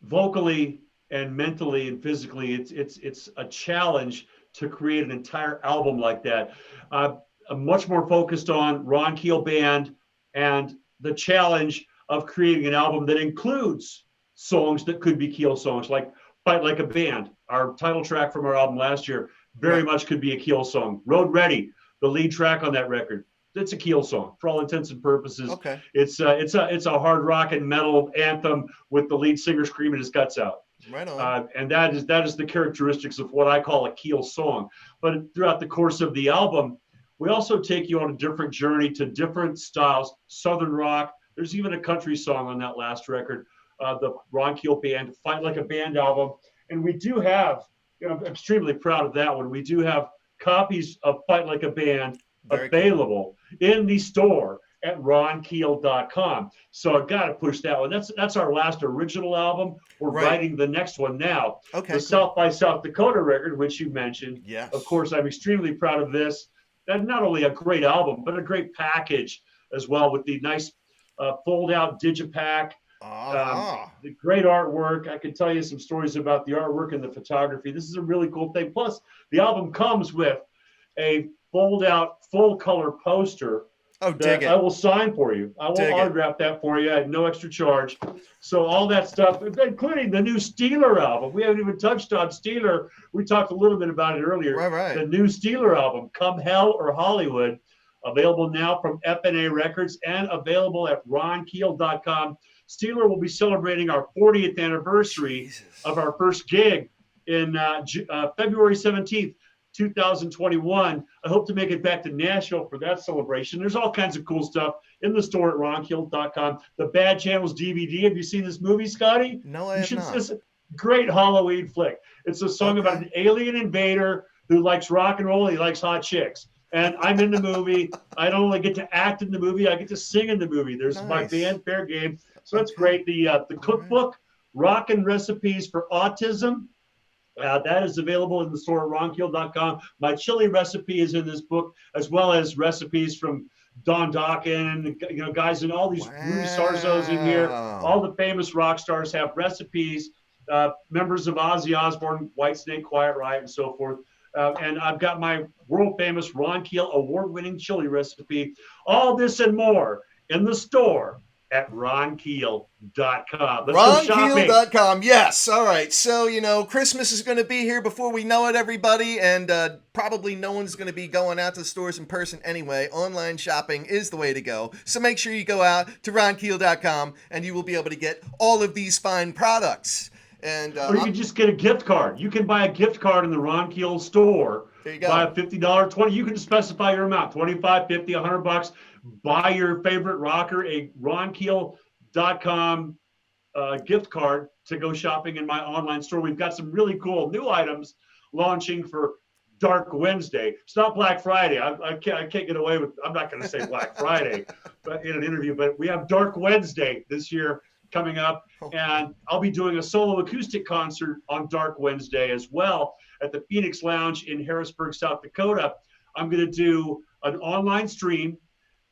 Speaker 2: vocally and mentally and physically, it's a challenge to create an entire album like that. I'm much more focused on Ron Keel Band and the challenge of creating an album that includes songs that could be Keel songs, like Fight Like a Band, our title track from our album last year, very much could be a Keel song. Road Ready, the lead track on that record, it's a Keel song for all intents and purposes.
Speaker 1: Okay.
Speaker 2: It's a hard rock and metal anthem with the lead singer screaming his guts out.
Speaker 1: Right on.
Speaker 2: And that is the characteristics of what I call a Keel song. But throughout the course of the album, we also take you on a different journey to different styles, Southern rock. There's even a country song on that last record, the Ron Keel Band, Fight Like a Band album. And we do have, I'm extremely proud of that one. We do have copies of Fight Like a Band available in the store at ronkeel.com. So I've got to push that one. That's our last original album. We're writing the next one now.
Speaker 1: Okay.
Speaker 2: The South by South Dakota record, which you mentioned.
Speaker 1: Yes.
Speaker 2: Of course, I'm extremely proud of this. That's not only a great album, but a great package as well, with the nice fold-out digipack. The great artwork. I can tell you some stories about the artwork and the photography. This is a really cool thing. Plus, the album comes with a fold-out, full-color poster that I will sign for you. I will autograph that for you at no extra charge. So all that stuff, including the new Steeler album. We haven't even touched on Steeler. We talked a little bit about it earlier.
Speaker 1: Right.
Speaker 2: The new Steeler album, Come Hell or Hollywood, available now from FNA Records and available at ronkeel.com. Steeler will be celebrating our 40th anniversary of our first gig in February 17th. 2021. I hope to make it back to Nashville for that celebration. There's all kinds of cool stuff in the store at ronkeel.com. The Bad Channels DVD. Have you seen this movie, Scotty?
Speaker 1: No, I have not.
Speaker 2: It's a great Halloween flick. It's a song about an alien invader who likes rock and roll. He likes hot chicks. And I'm in the movie. I don't only get to act in the movie, I get to sing in the movie. There's my band, Fair Game. So that's great. The cookbook, Rockin Recipes for Autism. That is available in the store at ronkeel.com. My chili recipe is in this book, as well as recipes from Don Dokken, guys in all these Rudy Sarzo's in here. All the famous rock stars have recipes, members of Ozzy Osbourne, Whitesnake, Quiet Riot, and so forth. And I've got my world famous Ron Keel award-winning chili recipe. All this and more in the store at ronkeel.com.
Speaker 1: Ronkeel.com. Yes. All right. So, Christmas is going to be here before we know it, everybody. And probably no one's going to be going out to the stores in person anyway. Online shopping is the way to go. So make sure you go out to ronkeel.com and you will be able to get all of these fine products. And
Speaker 2: or you can just get a gift card. You can buy a gift card in the Ron Keel store.
Speaker 1: There you go.
Speaker 2: Buy a $50, $20. You can just specify your amount, $25, $50, $100. Buy your favorite rocker a ronkeel.com gift card to go shopping in my online store. We've got some really cool new items launching for Dark Wednesday. It's not Black Friday. I can't get away with. I'm not going to say Black Friday, but in an interview. But we have Dark Wednesday this year coming up, and I'll be doing a solo acoustic concert on Dark Wednesday as well at the Phoenix Lounge in Harrisburg, South Dakota. I'm going to do an online stream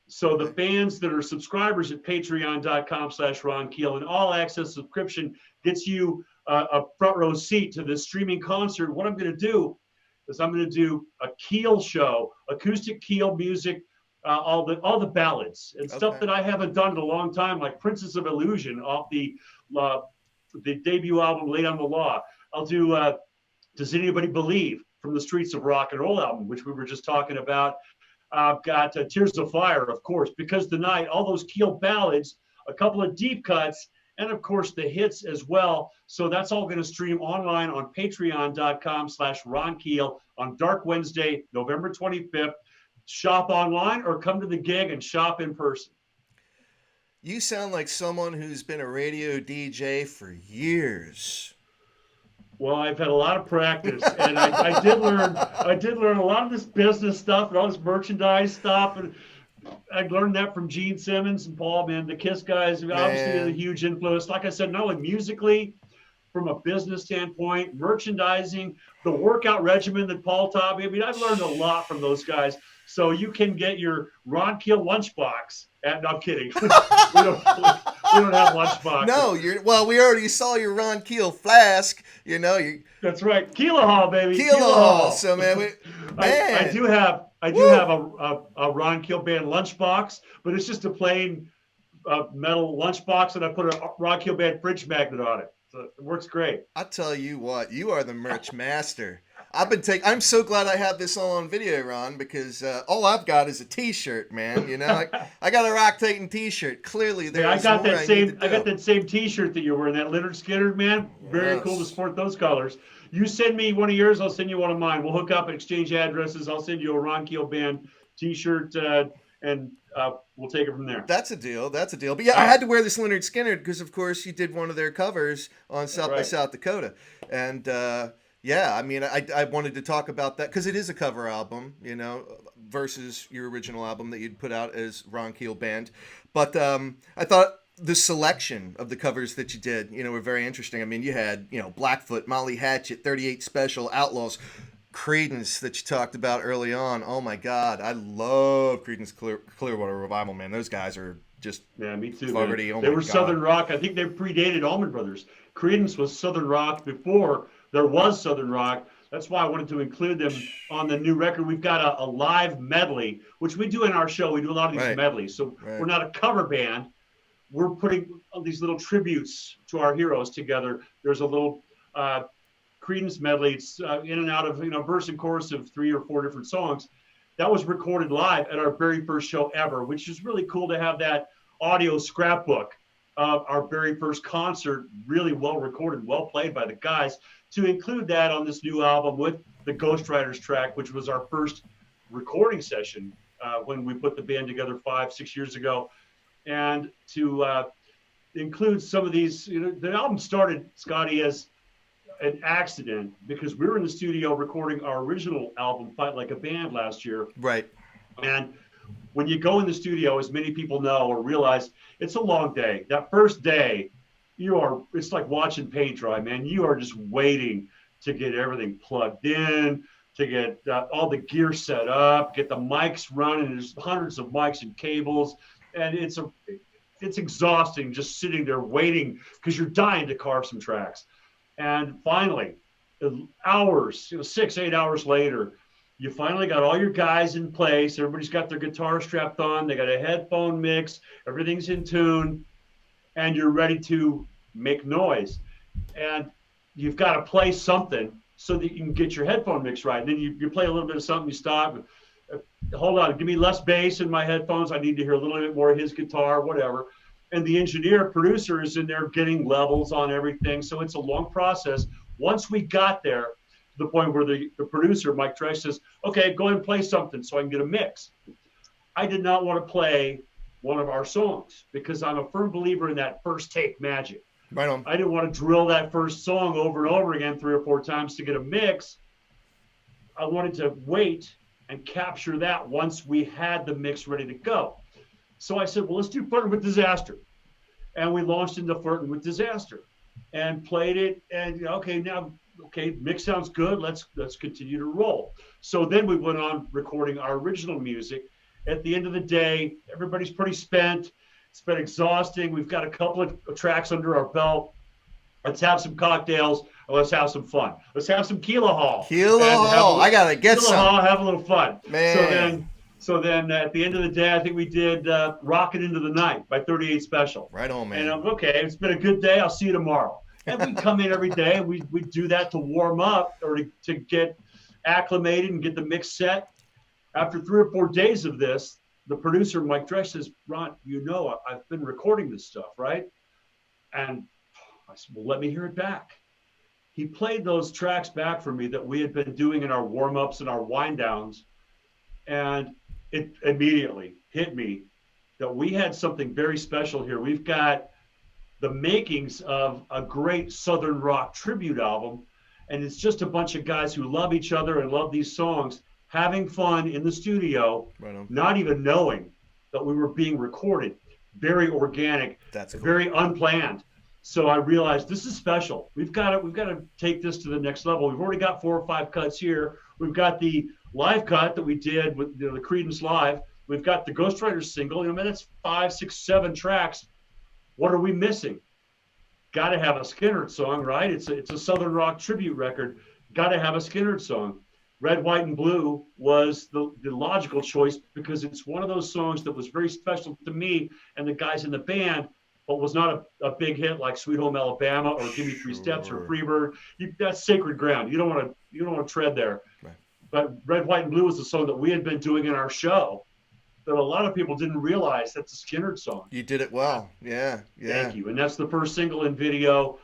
Speaker 2: So the fans that are subscribers at patreon.com/Ron Keel, an all access subscription gets you a front row seat to this streaming concert. What I'm going to do is I'm going to do a Keel show, acoustic Keel music, all the ballads and stuff that I haven't done in a long time, like Princess of Illusion off the debut album Late on the Law. I'll do Does Anybody Believe from the Streets of Rock and Roll album, which we were just talking about. I've got Tears of Fire, of course, Because the Night, all those Keel ballads, a couple of deep cuts, and of course the hits as well. So that's all going to stream online on patreon.com/Ron Keel on Dark Wednesday, November 25th. Shop online or come to the gig and shop in person.
Speaker 1: You sound like someone who's been a radio DJ for years.
Speaker 2: Well, I've had a lot of practice, and I did learn a lot of this business stuff and all this merchandise stuff, and I learned that from Gene Simmons and Paul, man. The Kiss guys, obviously, a huge influence. Like I said, not only musically, from a business standpoint, merchandising, the workout regimen that Paul taught me. I mean, I've learned a lot from those guys. So you can get your Ron Keel lunchbox. No, I'm kidding. we don't have lunchbox.
Speaker 1: No, we already saw your Ron Keel flask.
Speaker 2: That's right, Keelahall, baby.
Speaker 1: Keelahall. So man,
Speaker 2: I do have a Ron Keel Band lunchbox, but it's just a plain metal lunchbox, and I put a Ron Keel Band fridge magnet on it. So it works great.
Speaker 1: I tell you what, you are the merch master. I'm so glad I have this all on video, Ron, because all I've got is a T-shirt, man. I got a Rock Titan T-shirt. Clearly, I got
Speaker 2: that same T-shirt that you're wearing, that Leonard Skinner, man. Very cool to sport those colors. You send me one of yours, I'll send you one of mine. We'll hook up and exchange addresses. I'll send you a Ron Keel Band T-shirt, and we'll take it from there.
Speaker 1: That's a deal. But yeah, I had to wear this Leonard Skinner because, of course, you did one of their covers on South by South Dakota, and. Yeah, I mean, I wanted to talk about that because it is a cover album, versus your original album that you'd put out as Ron Keel Band. But I thought the selection of the covers that you did, were very interesting. I mean, you had, Blackfoot, Molly Hatchet, 38 Special, Outlaws, Creedence that you talked about early on. Oh my God, I love Creedence Clearwater Revival, man. Those guys are just
Speaker 2: me too.
Speaker 1: Fogarty. Oh
Speaker 2: they were God. Southern rock. I think they predated Allman Brothers. Creedence was Southern rock before there was Southern rock. That's why I wanted to include them on the new record. We've got a live medley, which we do in our show. We do a lot of these medleys. So we're not a cover band. We're putting these little tributes to our heroes together. There's a little Creedence medley. It's in and out of verse and chorus of 3 or 4 different songs. That was recorded live at our very first show ever, which is really cool to have that audio scrapbook of our very first concert, really well recorded, well played by the guys, to include that on this new album with the Ghost Riders track, which was our first recording session when we put the band together 5-6 years ago. And to include some of these, the album started, Scotty, as an accident because we were in the studio recording our original album, Fight Like a Band, last year.
Speaker 1: Right.
Speaker 2: And when you go in the studio, as many people know or realize, it's a long day. That first day, it's like watching paint dry, man. You are just waiting to get everything plugged in, to get all the gear set up, get the mics running. There's hundreds of mics and cables, and it's exhausting just sitting there waiting because you're dying to carve some tracks. And finally, hours, 6-8 hours later, you finally got all your guys in place. Everybody's got their guitar strapped on. They got a headphone mix. Everything's in tune. And you're ready to make noise. And you've got to play something so that you can get your headphone mix right. And then you play a little bit of something, you stop. Hold on, give me less bass in my headphones. I need to hear a little bit more of his guitar, whatever. And the engineer, producer is in there getting levels on everything. So it's a long process. Once we got there, to the point where the producer, Mike Tresh, says, okay, go ahead and play something so I can get a mix. I did not want to play one of our songs because I'm a firm believer in that first take magic.
Speaker 1: Right on.
Speaker 2: I didn't want to drill that first song over and over again 3 or 4 times to get a mix. I wanted to wait and capture that once we had the mix ready to go. So I said, well, let's do Flirting with Disaster. And we launched into Flirting with Disaster and played it. And mix sounds good. Let's continue to roll. So then we went on recording our original music. at the end of the day, everybody's pretty spent. It's been exhausting. We've got a couple of tracks under our belt. Let's have some cocktails and let's have some fun. Let's have some Keel Hall.
Speaker 1: I gotta get some.
Speaker 2: Hall, have a little fun.
Speaker 1: Man.
Speaker 2: So then at the end of the day, I think we did Rockin' Into the Night by 38 Special.
Speaker 1: Right on, man.
Speaker 2: And I'm okay, it's been a good day. I'll see you tomorrow. And we come in every day. We do that to warm up or to get acclimated and get the mix set. After 3 or 4 days of this, the producer, Mike Dresch, says, Ron, I've been recording this stuff, right? And I said, well, let me hear it back. He played those tracks back for me that we had been doing in our warm-ups and our wind-downs. And it immediately hit me that we had something very special here. We've got the makings of a great Southern rock tribute album. And it's just a bunch of guys who love each other and love these songs, having fun in the studio, not even knowing that we were being recorded. Very organic,
Speaker 1: That's cool.
Speaker 2: Very unplanned. So I realized this is special. We've got to take this to the next level. We've already got 4 or 5 cuts here. We've got the live cut that we did with the Creedence Live. We've got the Ghostwriter single. That's 5, 6, 7 tracks. What are we missing? Got to have a Skynyrd song, right? It's a Southern rock tribute record. Got to have a Skynyrd song. Red, White, and Blue was the logical choice because it's one of those songs that was very special to me and the guys in the band, but was not a big hit like Sweet Home Alabama or Give Me 3 Steps or Freebird. That's sacred ground. You don't want to tread there. Right. But Red, White, and Blue was the song that we had been doing in our show that a lot of people didn't realize that's a Skynyrd song.
Speaker 1: You did it well. Yeah.
Speaker 2: Thank you. And that's the first single and video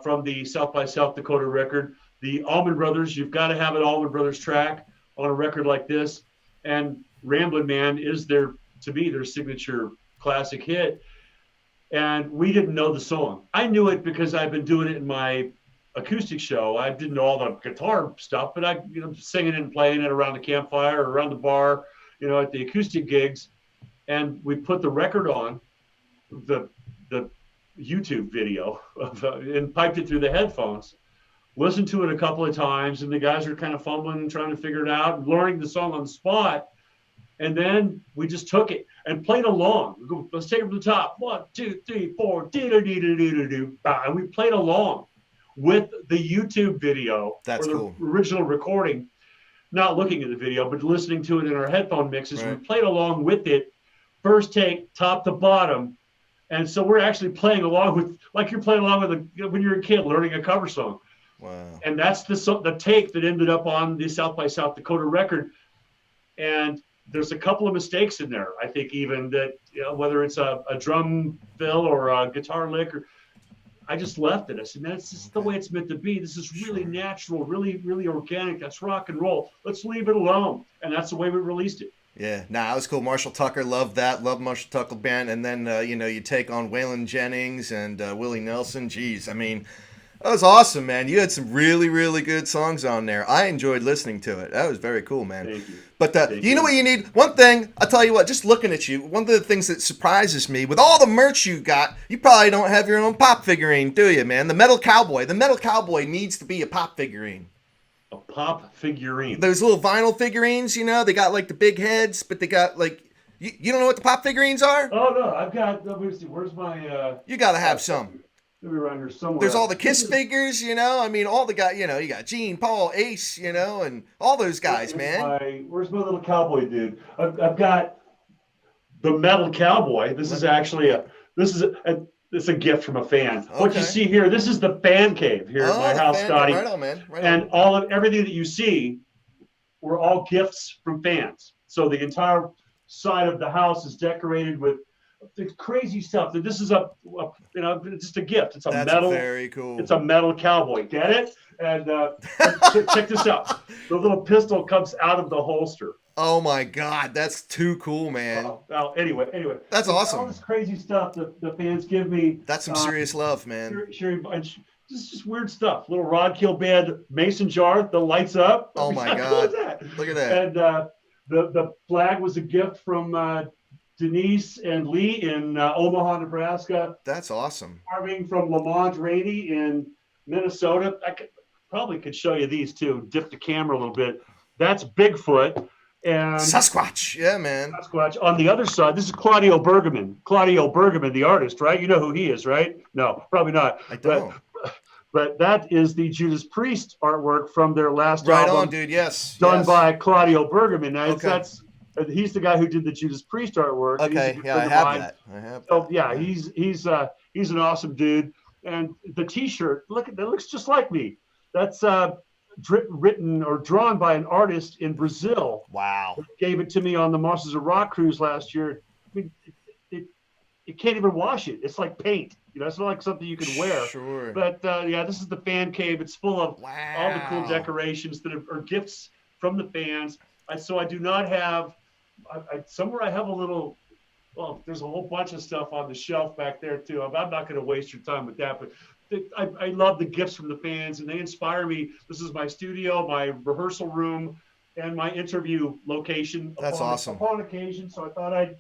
Speaker 2: from the South by South Dakota record. The Allman Brothers, you've got to have an Allman Brothers track on a record like this. And Ramblin' Man is to me, their signature classic hit. And we didn't know the song. I knew it because I've been doing it in my acoustic show. I didn't know all the guitar stuff, but I, singing it and playing it around the campfire or around the bar, at the acoustic gigs. And we put the record on, the YouTube video, and piped it through the headphones. Listened to it a couple of times, and the guys are kind of fumbling and trying to figure it out, learning the song on the spot. And then we just took it and played along. Let's take it from the top. 1, 2, 3, 4. And we played along with the YouTube video.
Speaker 1: That's cool.
Speaker 2: The original recording, not looking at the video, but listening to it in our headphone mixes. Right. We played along with it, first take, top to bottom. And so we're actually playing along with, like you're playing along with when you're a kid learning a cover song.
Speaker 1: Wow.
Speaker 2: And that's the take that ended up on the South by South Dakota record. And there's a couple of mistakes in there. I think even that, whether it's a drum fill or a guitar lick, I just left it. I said, that's just the way it's meant to be. This is really natural, really, really organic. That's rock and roll. Let's leave it alone. And that's the way we released it.
Speaker 1: Yeah, that was cool. Marshall Tucker, loved that. Loved Marshall Tucker Band. And then, you take on Waylon Jennings and Willie Nelson. Jeez, that was awesome, man. You had some really, really good songs on there. I enjoyed listening to it. That was very cool, man.
Speaker 2: Thank you.
Speaker 1: But you know what you need? One thing, I'll tell you what, just looking at you, one of the things that surprises me, with all the merch you got, you probably don't have your own pop figurine, do you, man? The Metal Cowboy. The Metal Cowboy needs to be a pop figurine.
Speaker 2: A pop figurine?
Speaker 1: Those little vinyl figurines, they got like the big heads, but they got like, you don't know what the pop figurines are?
Speaker 2: Oh, no, I've got, let me see, where's my...
Speaker 1: You got to have some.
Speaker 2: Maybe around here somewhere.
Speaker 1: There's all the Kiss figures, all the guys, you got Gene, Paul, Ace, and all those guys, man.
Speaker 2: Where's my little cowboy dude? I've got the Metal Cowboy. This is actually it's a gift from a fan. Okay. What you see here, this is the fan cave here at my house, Scotty.
Speaker 1: Right on, man. Right
Speaker 2: and
Speaker 1: on.
Speaker 2: Everything that you see were all gifts from fans. So the entire side of the house is decorated with the crazy stuff. That this is just a gift. It's a metal.
Speaker 1: Very cool.
Speaker 2: It's a Metal Cowboy. Get it? And check this out. The little pistol comes out of the holster.
Speaker 1: Oh my God, that's too cool, man.
Speaker 2: Well, anyway.
Speaker 1: That's awesome.
Speaker 2: All this crazy stuff that the fans give me.
Speaker 1: That's some serious love, man.
Speaker 2: Just weird stuff. Little Ron Keel Band mason jar that lights up.
Speaker 1: Oh my God.
Speaker 2: How cool is that?
Speaker 1: Look at that.
Speaker 2: And the flag was a gift from Denise and Lee in Omaha, Nebraska.
Speaker 1: That's awesome.
Speaker 2: Carving from Lamont Rainey in Minnesota. I probably could show you these too. Dip the camera a little bit. That's Bigfoot. And
Speaker 1: Sasquatch. Yeah, man.
Speaker 2: Sasquatch. On the other side, this is Claudio Bergamin. Claudio Bergamin, the artist, right? You know who he is, right? No, probably not.
Speaker 1: I don't.
Speaker 2: But that is the Judas Priest artwork from their last
Speaker 1: Right
Speaker 2: album.
Speaker 1: on, dude. Yes.
Speaker 2: Done
Speaker 1: yes.
Speaker 2: by Claudio Bergamin. Now,
Speaker 1: Okay.
Speaker 2: he's the guy who did the Judas Priest artwork.
Speaker 1: Okay. Yeah, I have that. I have that.
Speaker 2: So yeah, he's an awesome dude. And the T-shirt, that looks just like me. That's written or drawn by an artist in Brazil.
Speaker 1: Wow.
Speaker 2: Gave it to me on the Monsters of Rock cruise last year. I mean, you can't even wash it. It's like paint. It's not like something you can wear.
Speaker 1: Sure.
Speaker 2: But yeah, this is the fan cave. It's full of all the cool decorations that are gifts from the fans. So I do not have. Somewhere I have a little. Well, there's a whole bunch of stuff on the shelf back there too. I'm not going to waste your time with that, but I love the gifts from the fans, and they inspire me. This is my studio, my rehearsal room, and my interview location.
Speaker 1: That's awesome.
Speaker 2: Upon occasion, so I thought I'd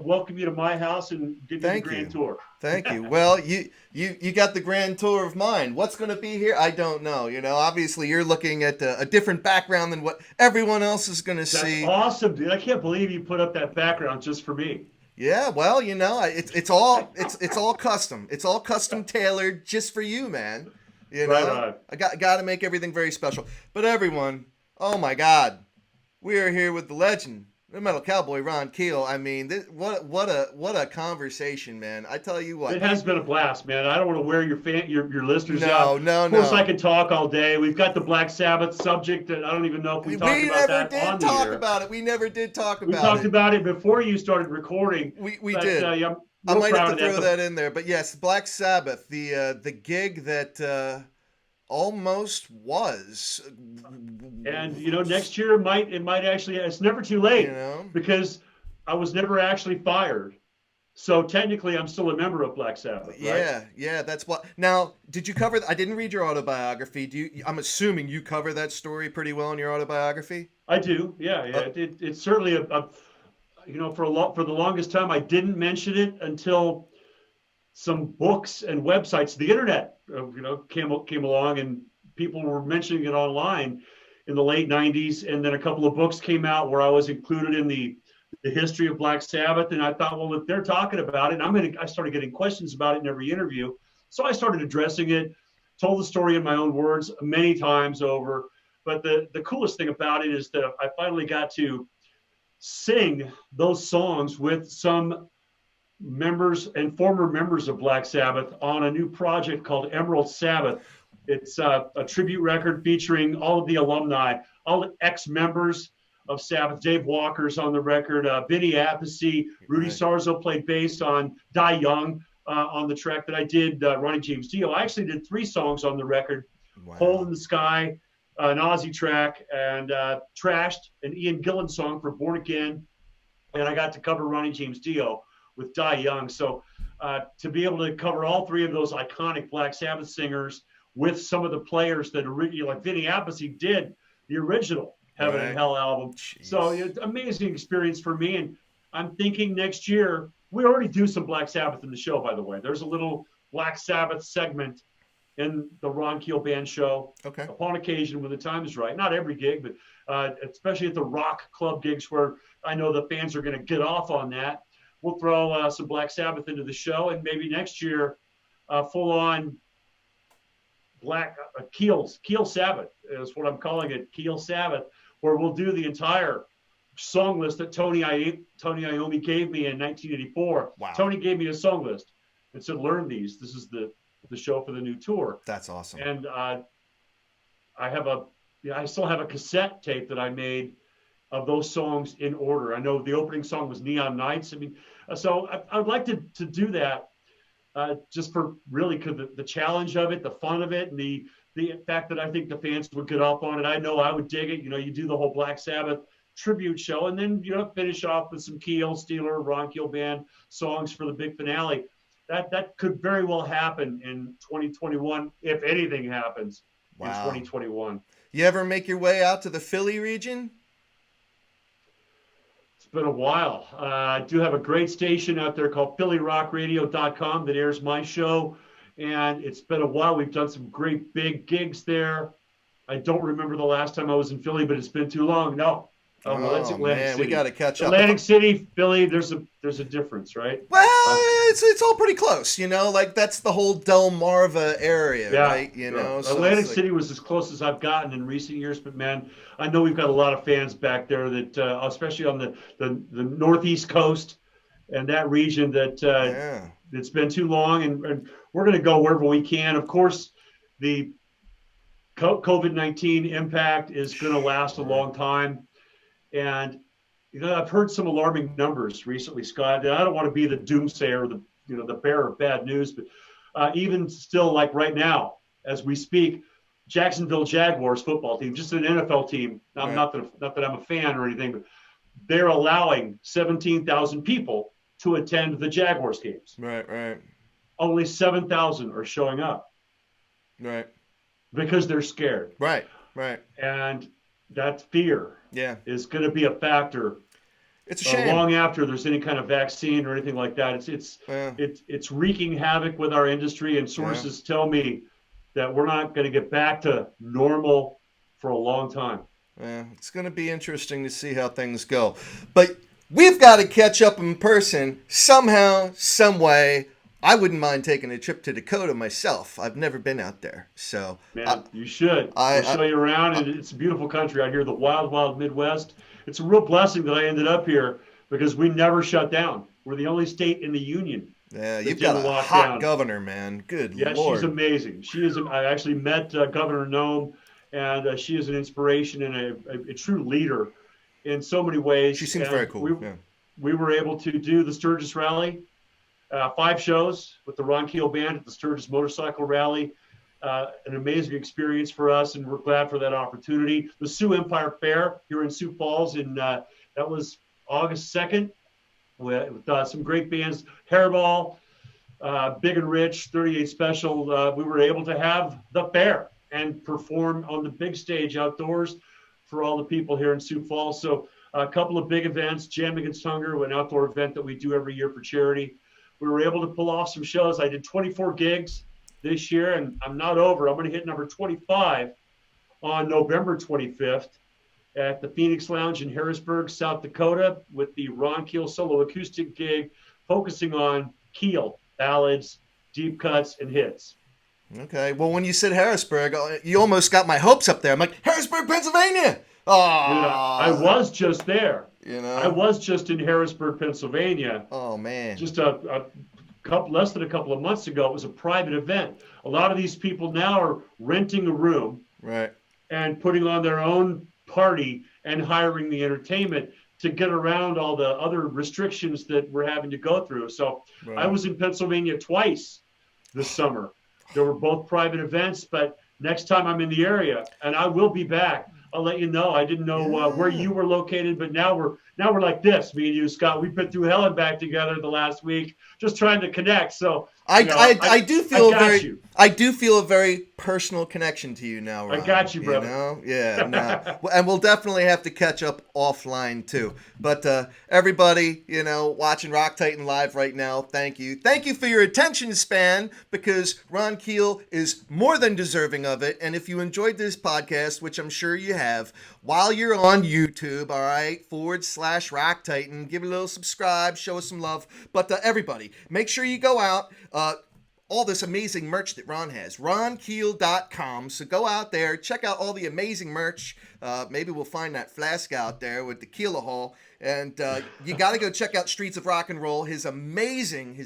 Speaker 2: welcome you to my house and give you the grand tour.
Speaker 1: Thank you. Well, you got the grand tour of mine. What's going to be here? I don't know. Obviously you're looking at a different background than what everyone else is going to see.
Speaker 2: That's awesome, dude. I can't believe you put up that background just for me.
Speaker 1: Yeah, well, it's all custom. It's all custom tailored just for you, man.
Speaker 2: Right.
Speaker 1: I got to make everything very special. But everyone, oh my God, we are here with the legend, the Metal Cowboy Ron Keel. I mean, what a conversation, man. I tell you what.
Speaker 2: It has been a blast, man. I don't want to wear your listeners out.
Speaker 1: No.
Speaker 2: Of course, I can talk all day. We've got the Black Sabbath subject that I don't even know if we talked about that on the air.
Speaker 1: We never did talk about it. We never did talk about it.
Speaker 2: We talked about it before you started recording.
Speaker 1: We did. I might have to throw that in there. But yes, Black Sabbath, the gig that almost was.
Speaker 2: And next year it might actually, it's never too late, because I was never actually fired. So technically I'm still a member of Black Sabbath, right?
Speaker 1: Yeah, that's what. Now, did you cover I didn't read your autobiography. I'm assuming you cover that story pretty well in your autobiography? I
Speaker 2: do. Yeah. It's certainly for the longest time I didn't mention it until some books and websites, the internet, came along, and people were mentioning it online in the late 90s. And then a couple of books came out where I was included in the history of Black Sabbath. And I thought, well, if they're talking about it, I started getting questions about it in every interview. So I started addressing it, told the story in my own words many times over. But the coolest thing about it is that I finally got to sing those songs with some members and former members of Black Sabbath on a new project called Emerald Sabbath. It's a tribute record featuring all of the alumni, all the ex-members of Sabbath. Dave Walker's on the record, Vinny Appice, Rudy Sarzo played bass on Die Young on the track that I did, Ronnie James Dio. I actually did 3 songs on the record, Hole in the Sky, an Ozzy track, and Trashed, an Ian Gillan song for Born Again, and I got to cover Ronnie James Dio with Die Young. So to be able to cover all 3 of those iconic Black Sabbath singers with some of the players that originally, like Vinny Appice did the original Heaven and Hell album. Jeez. So it's an amazing experience for me. And I'm thinking next year, we already do some Black Sabbath in the show, by the way. There's a little Black Sabbath segment in the Ron Keel Band show.
Speaker 1: Okay.
Speaker 2: Upon occasion when the time is right. Not every gig, but especially at the rock club gigs where I know the fans are going to get off on that. We'll throw some Black Sabbath into the show, and maybe next year, full on Black Keel Sabbath is what I'm calling it, Keel Sabbath, where we'll do the entire song list that Tony Iommi gave me in 1984.
Speaker 1: Wow.
Speaker 2: Tony gave me a song list and said, learn these. This is the show for the new tour.
Speaker 1: That's awesome.
Speaker 2: And I still have a cassette tape that I made of those songs in order. I know the opening song was Neon Nights. I mean, so I'd like to do that just for really the challenge of it, the fun of it, and the fact that I think the fans would get off on it. I know I would dig it. You do the whole Black Sabbath tribute show, and then finish off with some Keel, Steeler, Ron Keel Band songs for the big finale. That could very well happen in 2021 if anything happens in 2021.
Speaker 1: You ever make your way out to the Philly region?
Speaker 2: It's been a while. I do have a great station out there called PhillyRockRadio.com that airs my show, and it's been a while. We've done some great big gigs there. I don't remember the last time I was in Philly, but it's been too long. No, Oh, well, that's Atlantic
Speaker 1: man,
Speaker 2: City.
Speaker 1: we got to catch up.
Speaker 2: Atlantic City, Philly. There's a difference, right?
Speaker 1: Well, it's all pretty close, like that's the whole Delmarva area, right? So
Speaker 2: Atlantic
Speaker 1: like,
Speaker 2: City was as close as I've gotten in recent years, but man, I know we've got a lot of fans back there that, especially on the northeast coast and that region that it's been too long, and we're going to go wherever we can. Of course, the COVID-19 impact is going to last a long time. And, I've heard some alarming numbers recently, Scott, and I don't want to be the doomsayer or the bearer of bad news, but even still, like right now, as we speak, Jacksonville Jaguars football team, just an NFL team, not that I'm a fan or anything, but they're allowing 17,000 people to attend the Jaguars games.
Speaker 1: Right.
Speaker 2: Only 7,000 are showing up.
Speaker 1: Right.
Speaker 2: Because they're scared.
Speaker 1: Right.
Speaker 2: And that fear is going to be a factor.
Speaker 1: It's a shame.
Speaker 2: Long after there's any kind of vaccine or anything like that. It's wreaking havoc with our industry, and sources tell me that we're not going to get back to normal for a long time.
Speaker 1: Yeah, it's going to be interesting to see how things go. But we've got to catch up in person somehow, some way. I wouldn't mind taking a trip to Dakota myself. I've never been out there. So
Speaker 2: man, you should. We'll show you around, and it's a beautiful country out here, the wild, wild Midwest. It's a real blessing that I ended up here because we never shut down. We're the only state in the union.
Speaker 1: Yeah, you've got a hot governor, man. Good Lord.
Speaker 2: Yeah, she's amazing. I actually met Governor Nome, and she is an inspiration and a true leader in so many ways.
Speaker 1: She seems very cool.
Speaker 2: We were able to do the Sturgis Rally. 5 shows with the Ron Keel Band at the Sturgis Motorcycle Rally. An amazing experience for us, and we're glad for that opportunity. The Sioux Empire Fair here in Sioux Falls, and that was August 2nd with some great bands. Hairball, Big and Rich, 38 Special. We were able to have the fair and perform on the big stage outdoors for all the people here in Sioux Falls. So a couple of big events, Jam Against Hunger, an outdoor event that we do every year for charity. We were able to pull off some shows. I did 24 gigs this year, and I'm not over. I'm going to hit number 25 on November 25th at the Phoenix Lounge in Harrisburg, South Dakota, with the Ron Keel solo acoustic gig, focusing on Keel, ballads, deep cuts, and hits.
Speaker 1: Okay. Well, when you said Harrisburg, you almost got my hopes up there. I'm like, Harrisburg, Pennsylvania. Oh,
Speaker 2: I was just there. I was just in Harrisburg, Pennsylvania.
Speaker 1: Oh man!
Speaker 2: Just less than a couple of months ago. It was a private event. A lot of these people now are renting a room,
Speaker 1: right,
Speaker 2: and putting on their own party and hiring the entertainment to get around all the other restrictions that we're having to go through. So I was in Pennsylvania twice this summer. There were both private events, but next time I'm in the area, and I will be back, I'll let you know. I didn't know where you were located, but now we're like this, me and you, Scott. We've been through hell and back together the last week, just trying to connect. So
Speaker 1: I do feel a very personal connection to you now, Ron.
Speaker 2: I got you, brother.
Speaker 1: Yeah, no. And we'll definitely have to catch up offline too. But everybody, watching Rock Titan Live right now, thank you. Thank you for your attention span, because Ron Keel is more than deserving of it. And if you enjoyed this podcast, which I'm sure you have, while you're on YouTube, all right, /Rock Titan, give it a little subscribe, show us some love. But everybody, make sure you go out. All this amazing merch that Ron has, ronkeel.com. So go out there, check out all the amazing merch. Maybe we'll find that flask out there with the Keela Hall. And you got to go check out Streets of Rock and Roll, his amazing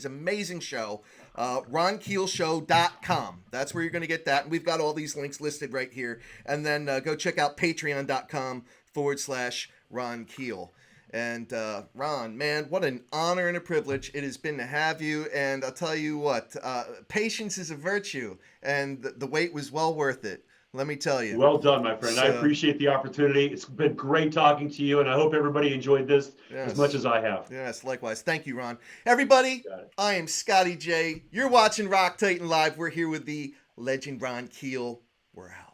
Speaker 1: show, ronkeelshow.com. That's where you're going to get that. And we've got all these links listed right here. And then go check out patreon.com /Ron Keel. And Ron, man, what an honor and a privilege it has been to have you. And I'll tell you what, patience is a virtue, and the wait was well worth it. Let me tell you.
Speaker 2: Well done, my friend. I appreciate the opportunity. It's been great talking to you, and I hope everybody enjoyed this as much as I have.
Speaker 1: Yes, likewise. Thank you, Ron. Everybody, I am Scotty J. You're watching Rock Titan Live. We're here with the legend Ron Keel. We're out.